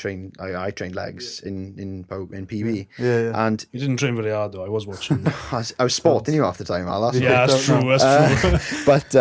trained legs in PB. Yeah. And you didn't train very hard though. I was watching. I was sporting you half the time, Al. That's true. But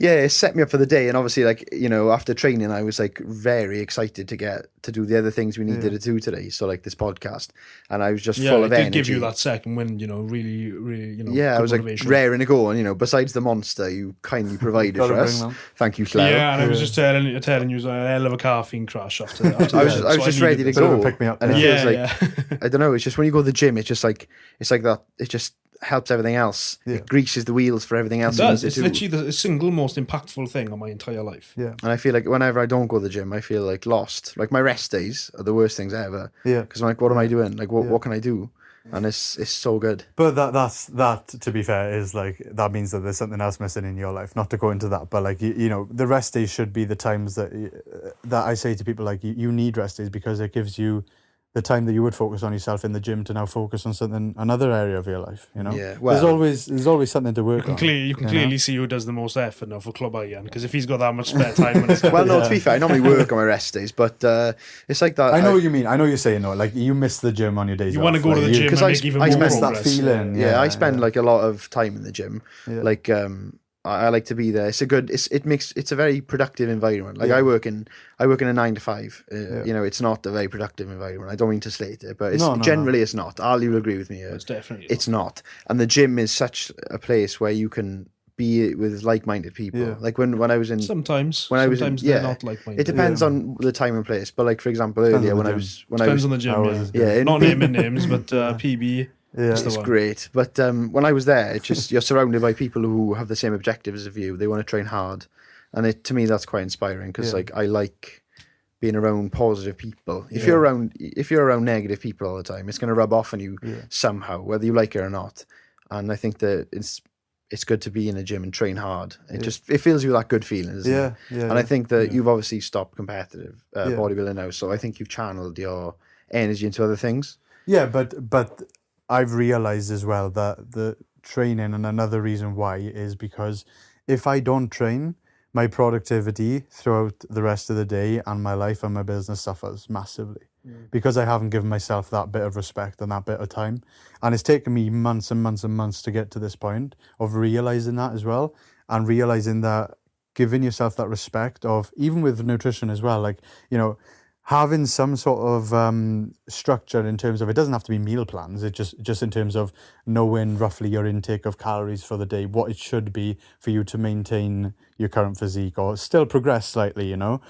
it set me up for the day. And obviously, like, you know, after training, I was like very excited to get to do the other things we needed to do today. So, like, this podcast, and I was just full of energy. Yeah, it did give you that second win. You know, really, really. You know, yeah, I was motivation. Like raring to go. And, you know, besides the monster you kindly provided for us, thank you, Clwb. Yeah, and I was just telling you, was a hell of a caffeine crash after I was just ready to go. Pick me up. And it feels like, I don't know, it's just when you go to the gym, it's like that, it just helps everything else. Yeah. It greases the wheels for everything else. It does. It's literally the single most impactful thing on my entire life. Yeah. And I feel like whenever I don't go to the gym, I feel like lost. Like, my rest days are the worst things ever. Yeah. Because I'm like, what am I doing? Like, what can I do? And it's so good. But that to be fair is like, that means that there's something else missing in your life. Not to go into that, but like, you know, the rest days should be the times that I say to people, like, you need rest days because it gives you the time that you would focus on yourself in the gym to now focus on another area of your life, you know? Yeah, well, there's always something to work on. You can clearly see who does the most effort now for Clwb Iron, because if he's got that much spare time when it's well, no, to be fair, I normally work on my rest days, but it's like that. I know what you mean. I know you're saying, no, like, you miss the gym on your days off. You want to go to the gym and make even more progress. That feeling. Yeah, I spend like a lot of time in the gym. Yeah. Like, I like to be there. It's a very productive environment. Like, I work in a 9 to 5. You know, it's not a very productive environment. I don't mean to slate it, but generally it's not. Ali will agree with me. It's definitely it's not. And the gym is such a place where you can be with like-minded people. Yeah. Like when I was in sometimes they're not like-minded. It depends on the time and place. But like, for example, earlier when I was on the gym. Not naming names, but PB. Yeah, it's great. But when I was there, it's just you're surrounded by people who have the same objectives as you. They want to train hard, and to me that's quite inspiring because like, I like being around positive people. If you're around negative people all the time, it's going to rub off on you somehow, whether you like it or not. And I think that it's good to be in a gym and train hard. It fills you with that good feeling, isn't it? And I think that you've obviously stopped competitive bodybuilding now, so I think you've channeled your energy into other things. Yeah, but I've realized as well that the training, and another reason why, is because if I don't train, my productivity throughout the rest of the day and my life and my business suffers massively because I haven't given myself that bit of respect and that bit of time. And it's taken me months and months and months to get to this point of realizing that as well, and realizing that giving yourself that respect of, even with nutrition as well, like, you know, having some sort of structure in terms of, it doesn't have to be meal plans, it just in terms of knowing roughly your intake of calories for the day, what it should be for you to maintain your current physique or still progress slightly, you know.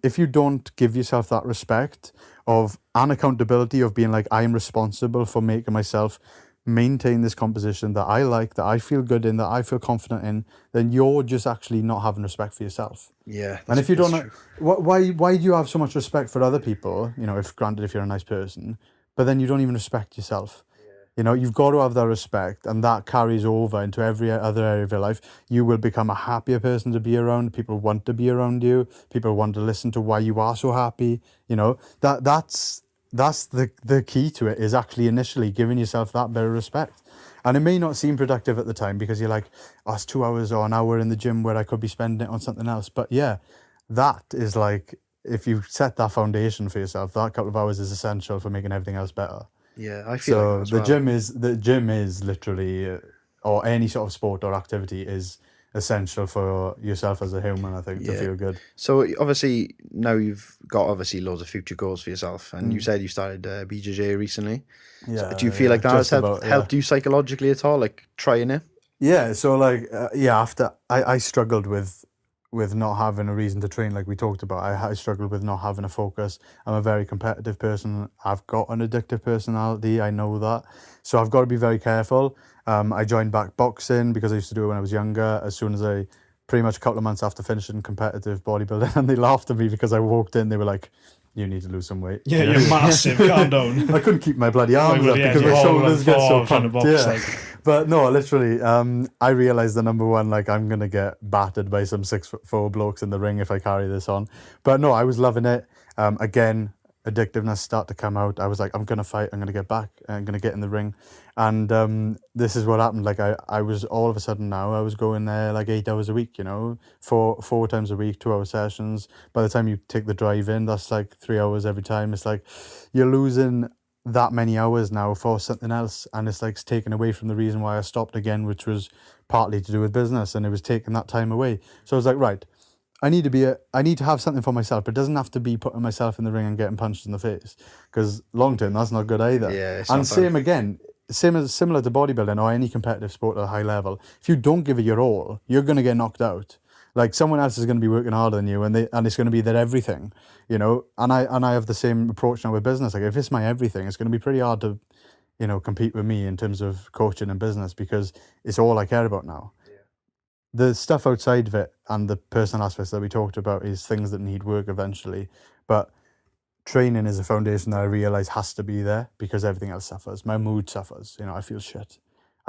If you don't give yourself that respect of an accountability of being like, I am responsible for making myself maintain this composition that I like, that I feel good in, that I feel confident in, then you're just actually not having respect for yourself. Yeah. And if you don't, why do you have so much respect for other people? You know, if granted, if you're a nice person, but then you don't even respect yourself. You know, you've got to have that respect, and that carries over into every other area of your life. You will become a happier person to be around. People want to be around you. People want to listen to why you are so happy. You know, that's the key to it, is actually initially giving yourself that bit of respect. And it may not seem productive at the time because you're like, oh, it's 2 hours or an hour in the gym where I could be spending it on something else. But yeah, that is like, if you set that foundation for yourself, that couple of hours is essential for making everything else better. Yeah, I feel So like the gym is literally, or any sort of sport or activity is essential for yourself as a human, I think, to feel good. So obviously now you've got loads of future goals for yourself, and you said you started BJJ recently. Yeah. So do you feel like that has helped you psychologically at all, like trying it? Yeah. So like, after I struggled with not having a reason to train, like we talked about. I struggled with not having a focus. I'm a very competitive person. I've got an addictive personality. I know that. So I've got to be very careful. I joined back boxing because I used to do it when I was younger. As soon as pretty much a couple of months after finishing competitive bodybuilding, and they laughed at me because I walked in, they were like, you need to lose some weight. Yeah, you're massive. Calm down. I couldn't keep my bloody arms up because my shoulders get so pumped. But no, literally, I realized that number one, like, I'm going to get battered by some 6'4" blokes in the ring if I carry this on. But no, I was loving it. Again, addictiveness start to come out. I was like, I'm going to fight. I'm going to get back. I'm going to get in the ring. And this is what happened. Like, I was all of a sudden now, I was going there like 8 hours a week, you know, four times a week, 2 hour sessions. By the time you take the drive in, that's like 3 hours every time. It's like you're losing that many hours now for something else, and it's like it's taken away from the reason why I stopped again, which was partly to do with business, and it was taking that time away. So I was like, right, I need to have something for myself, but it doesn't have to be putting myself in the ring and getting punched in the face, because long term that's not good either. Yeah, and similar to bodybuilding or any competitive sport at a high level, if you don't give it your all, you're going to get knocked out. Like, someone else is going to be working harder than you, and it's going to be their everything, you know. And I have the same approach now with business. Like, if it's my everything, it's going to be pretty hard to, you know, compete with me in terms of coaching and business, because it's all I care about now. Yeah. The stuff outside of it and the personal aspects that we talked about is things that need work eventually. But training is a foundation that I realize has to be there, because everything else suffers. My mood suffers. You know, I feel shit.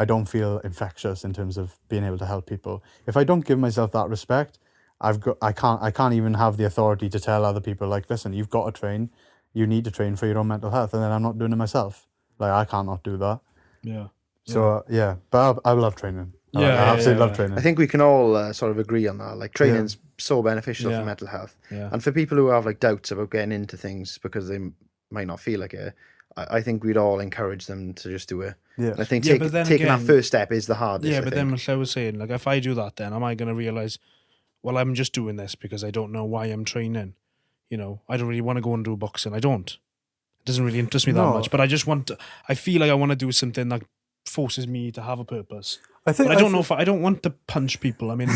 I don't feel infectious in terms of being able to help people. If I don't give myself that respect, I can't even have the authority to tell other people, like, listen, you've got to train. You need to train for your own mental health, and then I'm not doing it myself. Like, I can't not do that. Yeah. So but I love training. I absolutely love training. I think we can all sort of agree on that. Like, training's so beneficial for mental health, and for people who have like doubts about getting into things because they might not feel like it. I think we'd all encourage them to just do it. Yeah. And I think taking that first step is the hardest. Yeah, but then like I was saying, like, if I do that, then am I going to realize, well, I'm just doing this because I don't know why I'm training. You know, I don't really want to go and do boxing. I don't. It doesn't really interest me that much. But I just I feel like I want to do something that forces me to have a purpose. I don't know if I don't want to punch people. I mean,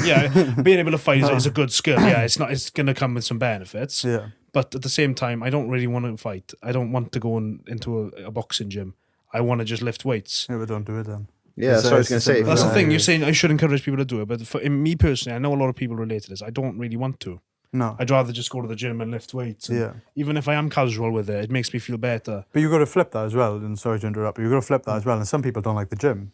being able to fight is a good skill. Yeah, it's going to come with some benefits. Yeah. But at the same time, I don't really want to fight. I don't want to go into a boxing gym. I want to just lift weights. Yeah, but don't do it then. Yeah, that's what I was going to say. That's the thing. You're saying I should encourage people to do it. But for me personally, I know a lot of people relate to this. I don't really want to. No. I'd rather just go to the gym and lift weights. And even if I am casual with it, it makes me feel better. But you've got to flip that as well. And sorry to interrupt, but you've got to flip that as well. And some people don't like the gym.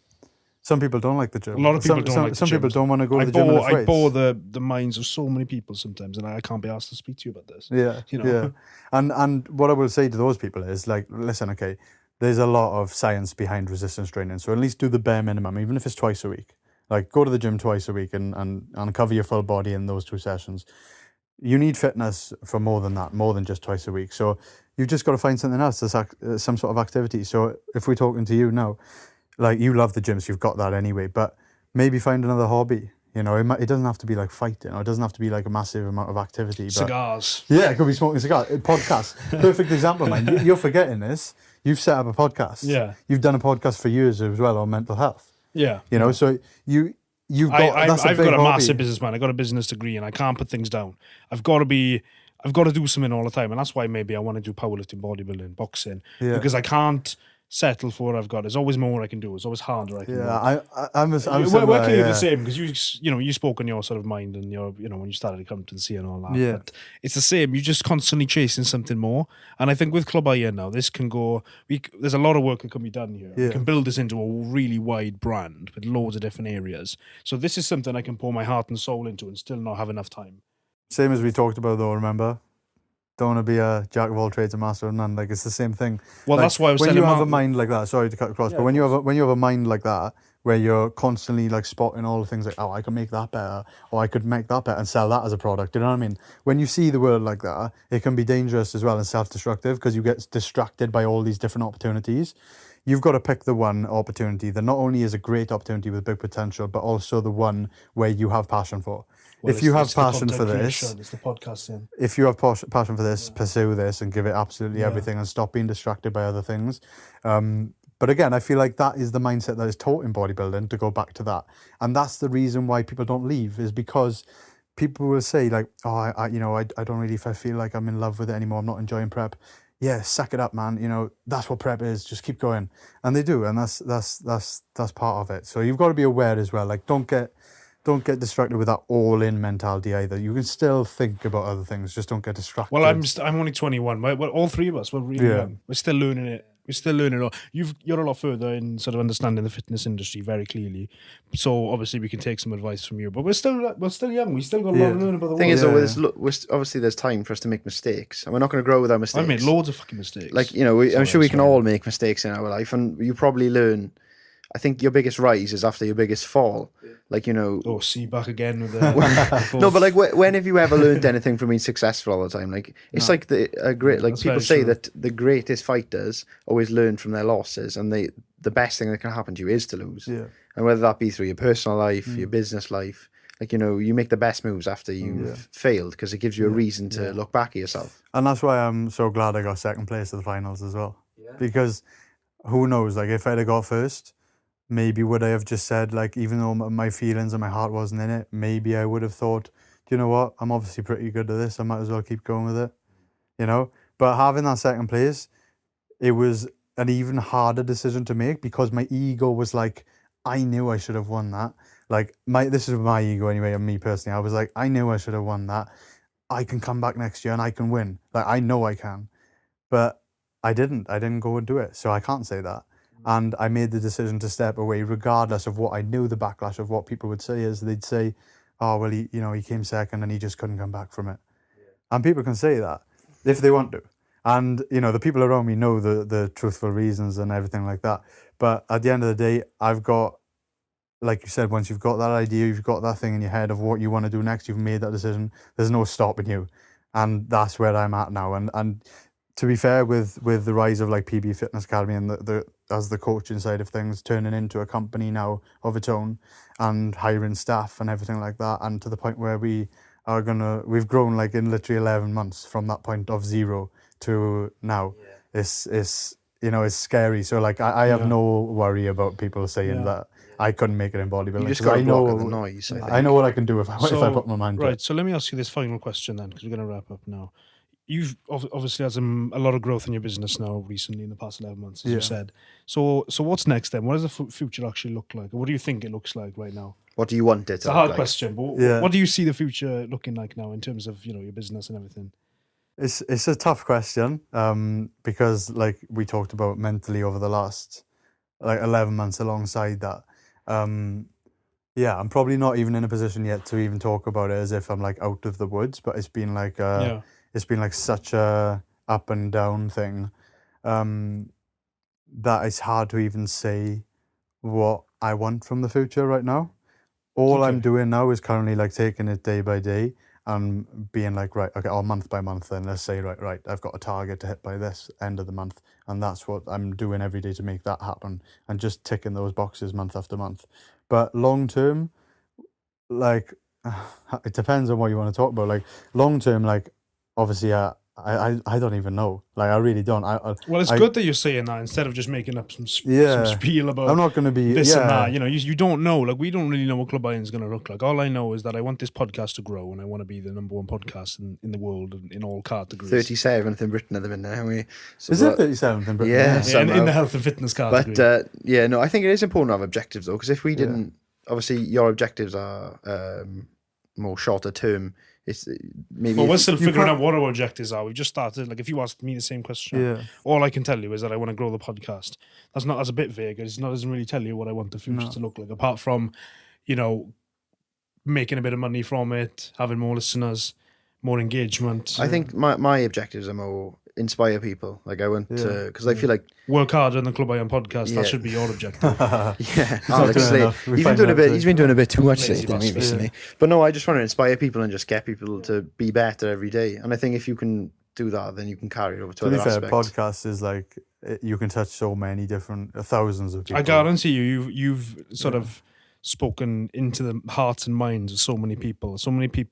Some people don't like the gym. A lot of people don't like the gym. Some people don't want to go to the gym and lift weights. I bore the minds of so many people sometimes, and I can't be asked to speak to you about this. Yeah, you know? Yeah. And what I will say to those people is, like, listen, okay, there's a lot of science behind resistance training, so at least do the bare minimum, even if it's twice a week. Like, go to the gym twice a week and cover your full body in those 2 sessions. You need fitness for more than that, more than just twice a week. So you've just got to find something else, some sort of activity. So if we're talking to you now, like, you love the gym, so you've got that anyway, but maybe find another hobby. You know, it doesn't have to be like fighting, or it doesn't have to be like a massive amount of activity. But Cigars. yeah, it could be smoking cigars. Podcast. Perfect example, man. You're forgetting this. You've set up a podcast. Yeah. You've done a podcast for years as well on mental health. Yeah. You know, so you've got I've got a hobby. massive business, man. I got a business degree, and I can't put things down. I've got to do something all the time, and that's why maybe I want to do powerlifting, bodybuilding, boxing, because I can't settle for what I've got. There's always more I can do. It's always harder I can do. I'm We're similar, clearly the same, because you spoke on your sort of mind and your when you started accountancy and all that. Yeah. But it's the same. You're just constantly chasing something more. And I think with Clwb Iron now, this can go. There's a lot of work that can be done here. Yeah. We can build this into a really wide brand with loads of different areas. So this is something I can pour my heart and soul into and still not have enough time. Same as we talked about, though. Remember, don't want to be a jack of all trades, a master of none. Like, it's the same thing. Well, like, that's why I was when telling you have Mark- a mind like that. Sorry to cut across, but when you have a mind like that, where you're constantly like spotting all the things like, oh, I can make that better, or I could make that better and sell that as a product. You know what I mean? When you see the world like that, it can be dangerous as well and self-destructive, because you get distracted by all these different opportunities. You've got to pick the one opportunity that not only is a great opportunity with big potential, but also the one where you have passion for. Well, if you have it's the passion for content this, creation, it's the podcasting. if you have passion for this, pursue this and give it absolutely everything, and stop being distracted by other things. But again, I feel like that is the mindset that is taught in bodybuilding, to go back to that. And that's the reason why people don't leave, is because people will say like, oh, I don't really feel like I'm in love with it anymore. I'm not enjoying prep. Yeah, suck it up, man. You know, that's what prep is. Just keep going. And they do. And that's part of it. So you've got to be aware as well. Like, don't get distracted with that all-in mentality either. You can still think about other things. Just don't get distracted. Well, I'm only 21. Well, all three of us, we're really young. We're still learning it. We're still learning a lot. You're a lot further in sort of understanding the fitness industry very clearly. So obviously we can take some advice from you. But we're still young. We still got a lot to learn about the world. Thing is, though, obviously there's time for us to make mistakes, and we're not going to grow with our mistakes. I've made loads of fucking mistakes. Like, you know, I'm sure we can all make mistakes in our life, and you probably learn. I think your biggest rise is after your biggest fall. Like, you know... Oh, see, back again with the... No, but like, when have you ever learned anything from being successful all the time? Like, it's like people say that the greatest fighters always learn from their losses, and the best thing that can happen to you is to lose. Yeah. And whether that be through your personal life, your business life, like, you know, you make the best moves after you've failed, because it gives you a reason to look back at yourself. And that's why I'm so glad I got second place at the finals as well. Yeah. Because who knows, like, if I'd have got first, maybe would I have just said, like, even though my feelings and my heart wasn't in it, maybe I would have thought, do you know what, I'm obviously pretty good at this, I might as well keep going with it, you know? But having that second place, it was an even harder decision to make, because my ego was like, I knew I should have won that. Like, this is my ego anyway, and me personally, I was like, I knew I should have won that. I can come back next year and I can win. Like, I know I can. But I didn't go and do it, so I can't say that. And I made the decision to step away, regardless of what I knew the backlash of what people would say is. They'd say, oh, well, he came second and he just couldn't come back from it. Yeah. And people can say that if they want to. And, you know, the people around me know the truthful reasons and everything like that. But at the end of the day, I've got, like you said, once you've got that idea, you've got that thing in your head of what you want to do next, you've made that decision, there's no stopping you. And that's where I'm at now. And to be fair, with the rise of like PB Fitness Academy and the coaching side of things turning into a company now of its own, and hiring staff and everything like that, and to the point where we've grown like in literally 11 months from that point of 0 to now. It's scary. So like I have no worry about people saying that I couldn't make it in bodybuilding. You just got to block the noise. I know what I can do if I put my mind to it. Right, so let me ask you this final question then, because we're going to wrap up now. You've obviously had a lot of growth in your business now recently in the past 11 months, as you said. So what's next then? What does the future actually look like? Or what do you think it looks like right now? What do you want it to look like? It's a hard question, but what do you see the future looking like now in terms of, your business and everything? It's a tough question, because like we talked about mentally over the last like 11 months alongside that. I'm probably not even in a position yet to even talk about it as if I'm like out of the woods, but it's been like it's been like such a up and down thing, that it's hard to even say what I want from the future right now. All I'm doing now is currently like taking it day by day and being like, right, okay, or month by month. Then let's say, right, I've got a target to hit by this end of the month, and that's what I'm doing every day to make that happen, and just ticking those boxes month after month. But long term, like, it depends on what you want to talk about. Like long term, like obviously, I don't even know. Like I really don't. Well, it's good that you're saying that instead of just making up some spiel about I'm not going to be this and that. You know, you don't know. Like we don't really know what Clwb Iron is going to look like. All I know is that I want this podcast to grow, and I want to be the #1 podcast in the world in all categories. 37th in Britain at the minute, haven't we? So is it 37th in Britain? Yeah, in the health and fitness category. But I think it is important to have objectives though, because if we didn't, obviously your objectives are more shorter term. It's maybe. Well, we're still figuring out what our objectives are. We've just started. Like, if you asked me the same question, all I can tell you is that I want to grow the podcast. That's a bit vague. It doesn't really tell you what I want the future to look like, apart from, you know, making a bit of money from it, having more listeners, more engagement. I think my objectives are more inspire people. Like I want to, because I feel like work harder on the Clwb Iron podcast. That should be your objective. Alex, he's been doing a bit too much lately, recently. But no, I just want to inspire people and just get people to be better every day. And I think if you can do that, then you can carry it over to other aspects. To be fair, podcast is like you can touch so many different thousands of people. I guarantee you've sort of spoken into the hearts and minds of so many people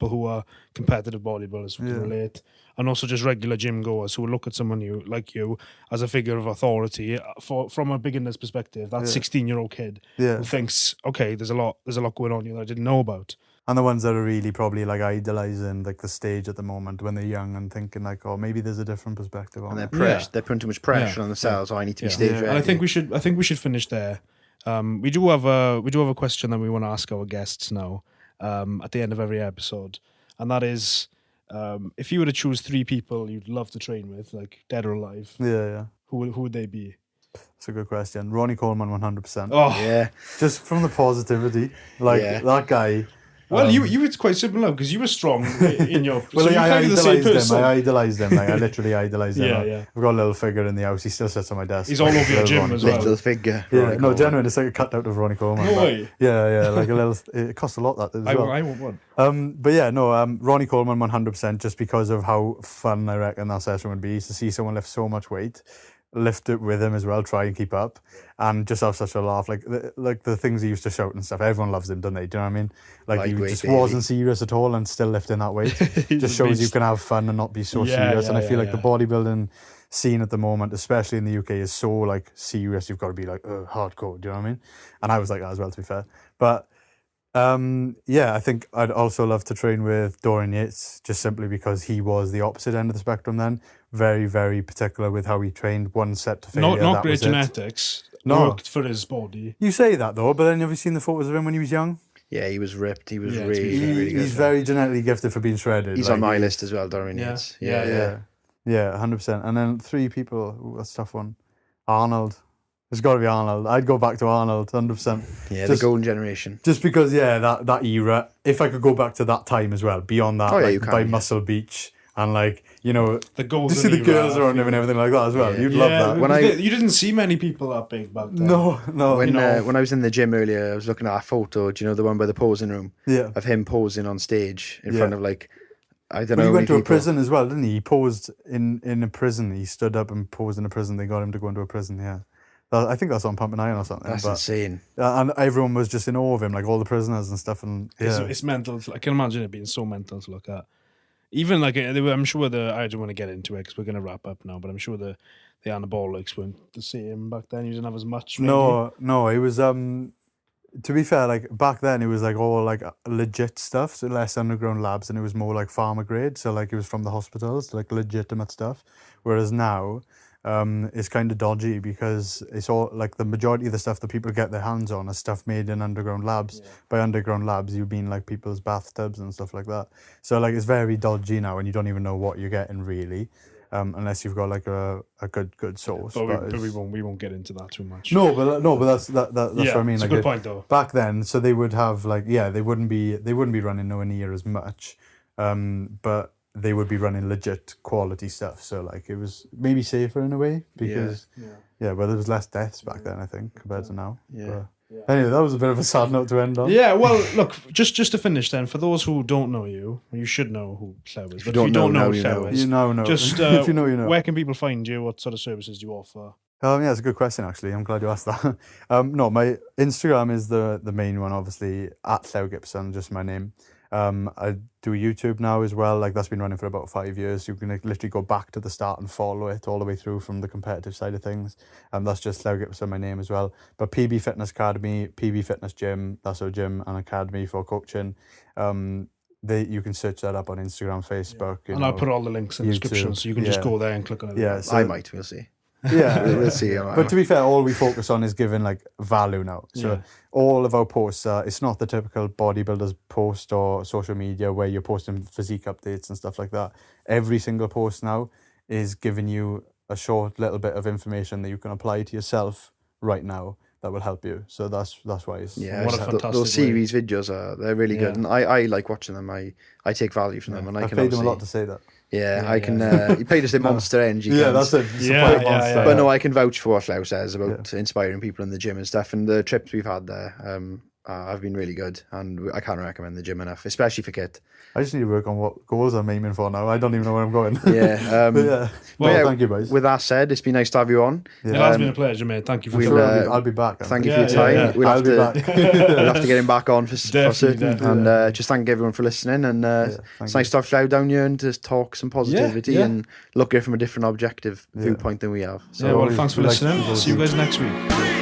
who are competitive bodybuilders who can relate, and also just regular gym goers who will look at someone like you as a figure of authority from a beginner's perspective. That 16-year-old kid who thinks, okay, there's a lot going on here that I didn't know about. And the ones that are really probably like idolizing like the stage at the moment when they're young and thinking like, oh, maybe there's a different perspective on it. And they're putting too much pressure on themselves. Oh, I need to be stage ready. And I think we should finish there. We do have a question that we want to ask our guests now at the end of every episode, and that is, if you were to choose 3 people you'd love to train with, like dead or alive, who would they be? That's a good question. Ronnie Coleman, 100%. Oh yeah, just from the positivity, like that guy. Well, you were quite similar because you were strong in your. Well, so I idolized him. Like, I literally idolized him. Yeah. I've got a little figure in the house. He still sits on my desk. He's all over your gym as well. Little figure. Yeah, no, genuine. It's like a cutout of Ronnie Coleman. No way. Yeah, like a little. It costs a lot that as well. I want one. But yeah, no, Ronnie Coleman, 100%, just because of how fun I reckon that session would be to see someone lift so much weight. Lift it with him as well, try and keep up, and just have such a laugh. Like the things he used to shout and stuff. Everyone loves him, don't they? Do you know what I mean? Like he just wasn't serious at all and still lifting that weight. Just shows you can have fun and not be so serious. And I feel like the bodybuilding scene at the moment, especially in the UK, is so like serious. You've got to be like hardcore. Do you know what I mean? And I was like that as well, to be fair. But I think I'd also love to train with Dorian Yates, just simply because he was the opposite end of the spectrum then. Very, very particular with how he trained, one set to failure. Not great genetics. Worked for his body. You say that though, but then have you seen the photos of him when he was young? Yeah, he was ripped. He was really good. He's very genetically gifted for being shredded. He's on my list as well, Dorian Yates. Yeah, 100%. And then 3 people, that's a tough one. Arnold. It's got to be Arnold. I'd go back to Arnold, 100%. Yeah, the golden generation. Just because, that era, if I could go back to that time as well, beyond that, by Muscle Beach, and like, you know, the golden you see the girls around him and everything like that as well. You'd love that. You didn't see many people that big back then. No. When I was in the gym earlier, I was looking at a photo, do you know, the one by the posing room? Yeah. Of him posing on stage in front of like, I don't know. He went to a prison as well, didn't he? He posed in a prison. He stood up and posed in a prison. They got him to go into a prison, I think that's on Pumping Iron or something. That's insane. And everyone was just in awe of him, like all the prisoners and stuff. And it's mental. I can imagine it being so mental to look at. Even like, I'm sure I don't want to get into it because we're going to wrap up now, but I'm sure the anabolics weren't the same back then. You didn't have as much. Maybe. No, it was, to be fair, like back then it was like all like legit stuff, so less underground labs, and it was more like pharma grade. So like it was from the hospitals, like legitimate stuff. Whereas now, it's kind of dodgy because it's all like the majority of the stuff that people get their hands on is stuff made in underground labs. By underground labs, you mean like people's bathtubs and stuff like that. So like it's very dodgy now, and you don't even know what you're getting really, unless you've got like a good source. But we won't get into that too much. No, but that's what I mean. It's like a good point though. Back then, so they would have like they wouldn't be running nowhere near as much, but they would be running legit quality stuff. So like it was maybe safer in a way because but there was less deaths back then, I think, compared to now. Yeah. Anyway, that was a bit of a sad note to end on. Yeah, well, look, just to finish then, for those who don't know you, you should know who Llew is. But if you don't know who Llew is, you know. Just if you know, you know. Where can people find you? What sort of services do you offer? Yeah, it's a good question actually. I'm glad you asked that. No, my Instagram is the main one, obviously, at Llew Gibson, just my name. I do YouTube now as well. Like, that's been running for about 5 years. You can literally go back to the start and follow it all the way through from the competitive side of things. That's just Llew Gibson, my name as well. But PB Fitness Academy, PB Fitness Gym, that's our gym and academy for coaching. You can search that up on Instagram, Facebook. And I'll put all the links in the description, so you can just go there and click on it. Yeah, so, I might, we'll see. Yeah, we'll see. But to be fair, all we focus on is giving like value now. So all of our posts, it's not the typical bodybuilders post or social media where you're posting physique updates and stuff like that. Every single post now is giving you a short little bit of information that you can apply to yourself right now that will help you. So that's why it's what a fantastic those series videos they're really good, and I like watching them. I take value from them, and I can paid them a lot to say that. I can. You paid us the Monster Energy. That's it. Monster. But no, I can vouch for what Llew says about inspiring people in the gym and stuff. And the trips we've had there have been really good, and I can't recommend the gym enough, especially for Kit. I just need to work on what goals I'm aiming for now. I don't even know where I'm going. Well, thank you, guys. With that said, it's been nice to have you on. It has been a pleasure, mate. Thank you for coming. I'll be back. Thank you for your time. We'll have to get him back on for certain. Definitely. And just thank everyone for listening. And it's nice to have Llew down here and just talk some positivity and look at it from a different objective viewpoint than we have. So, thanks for listening. See you guys next week.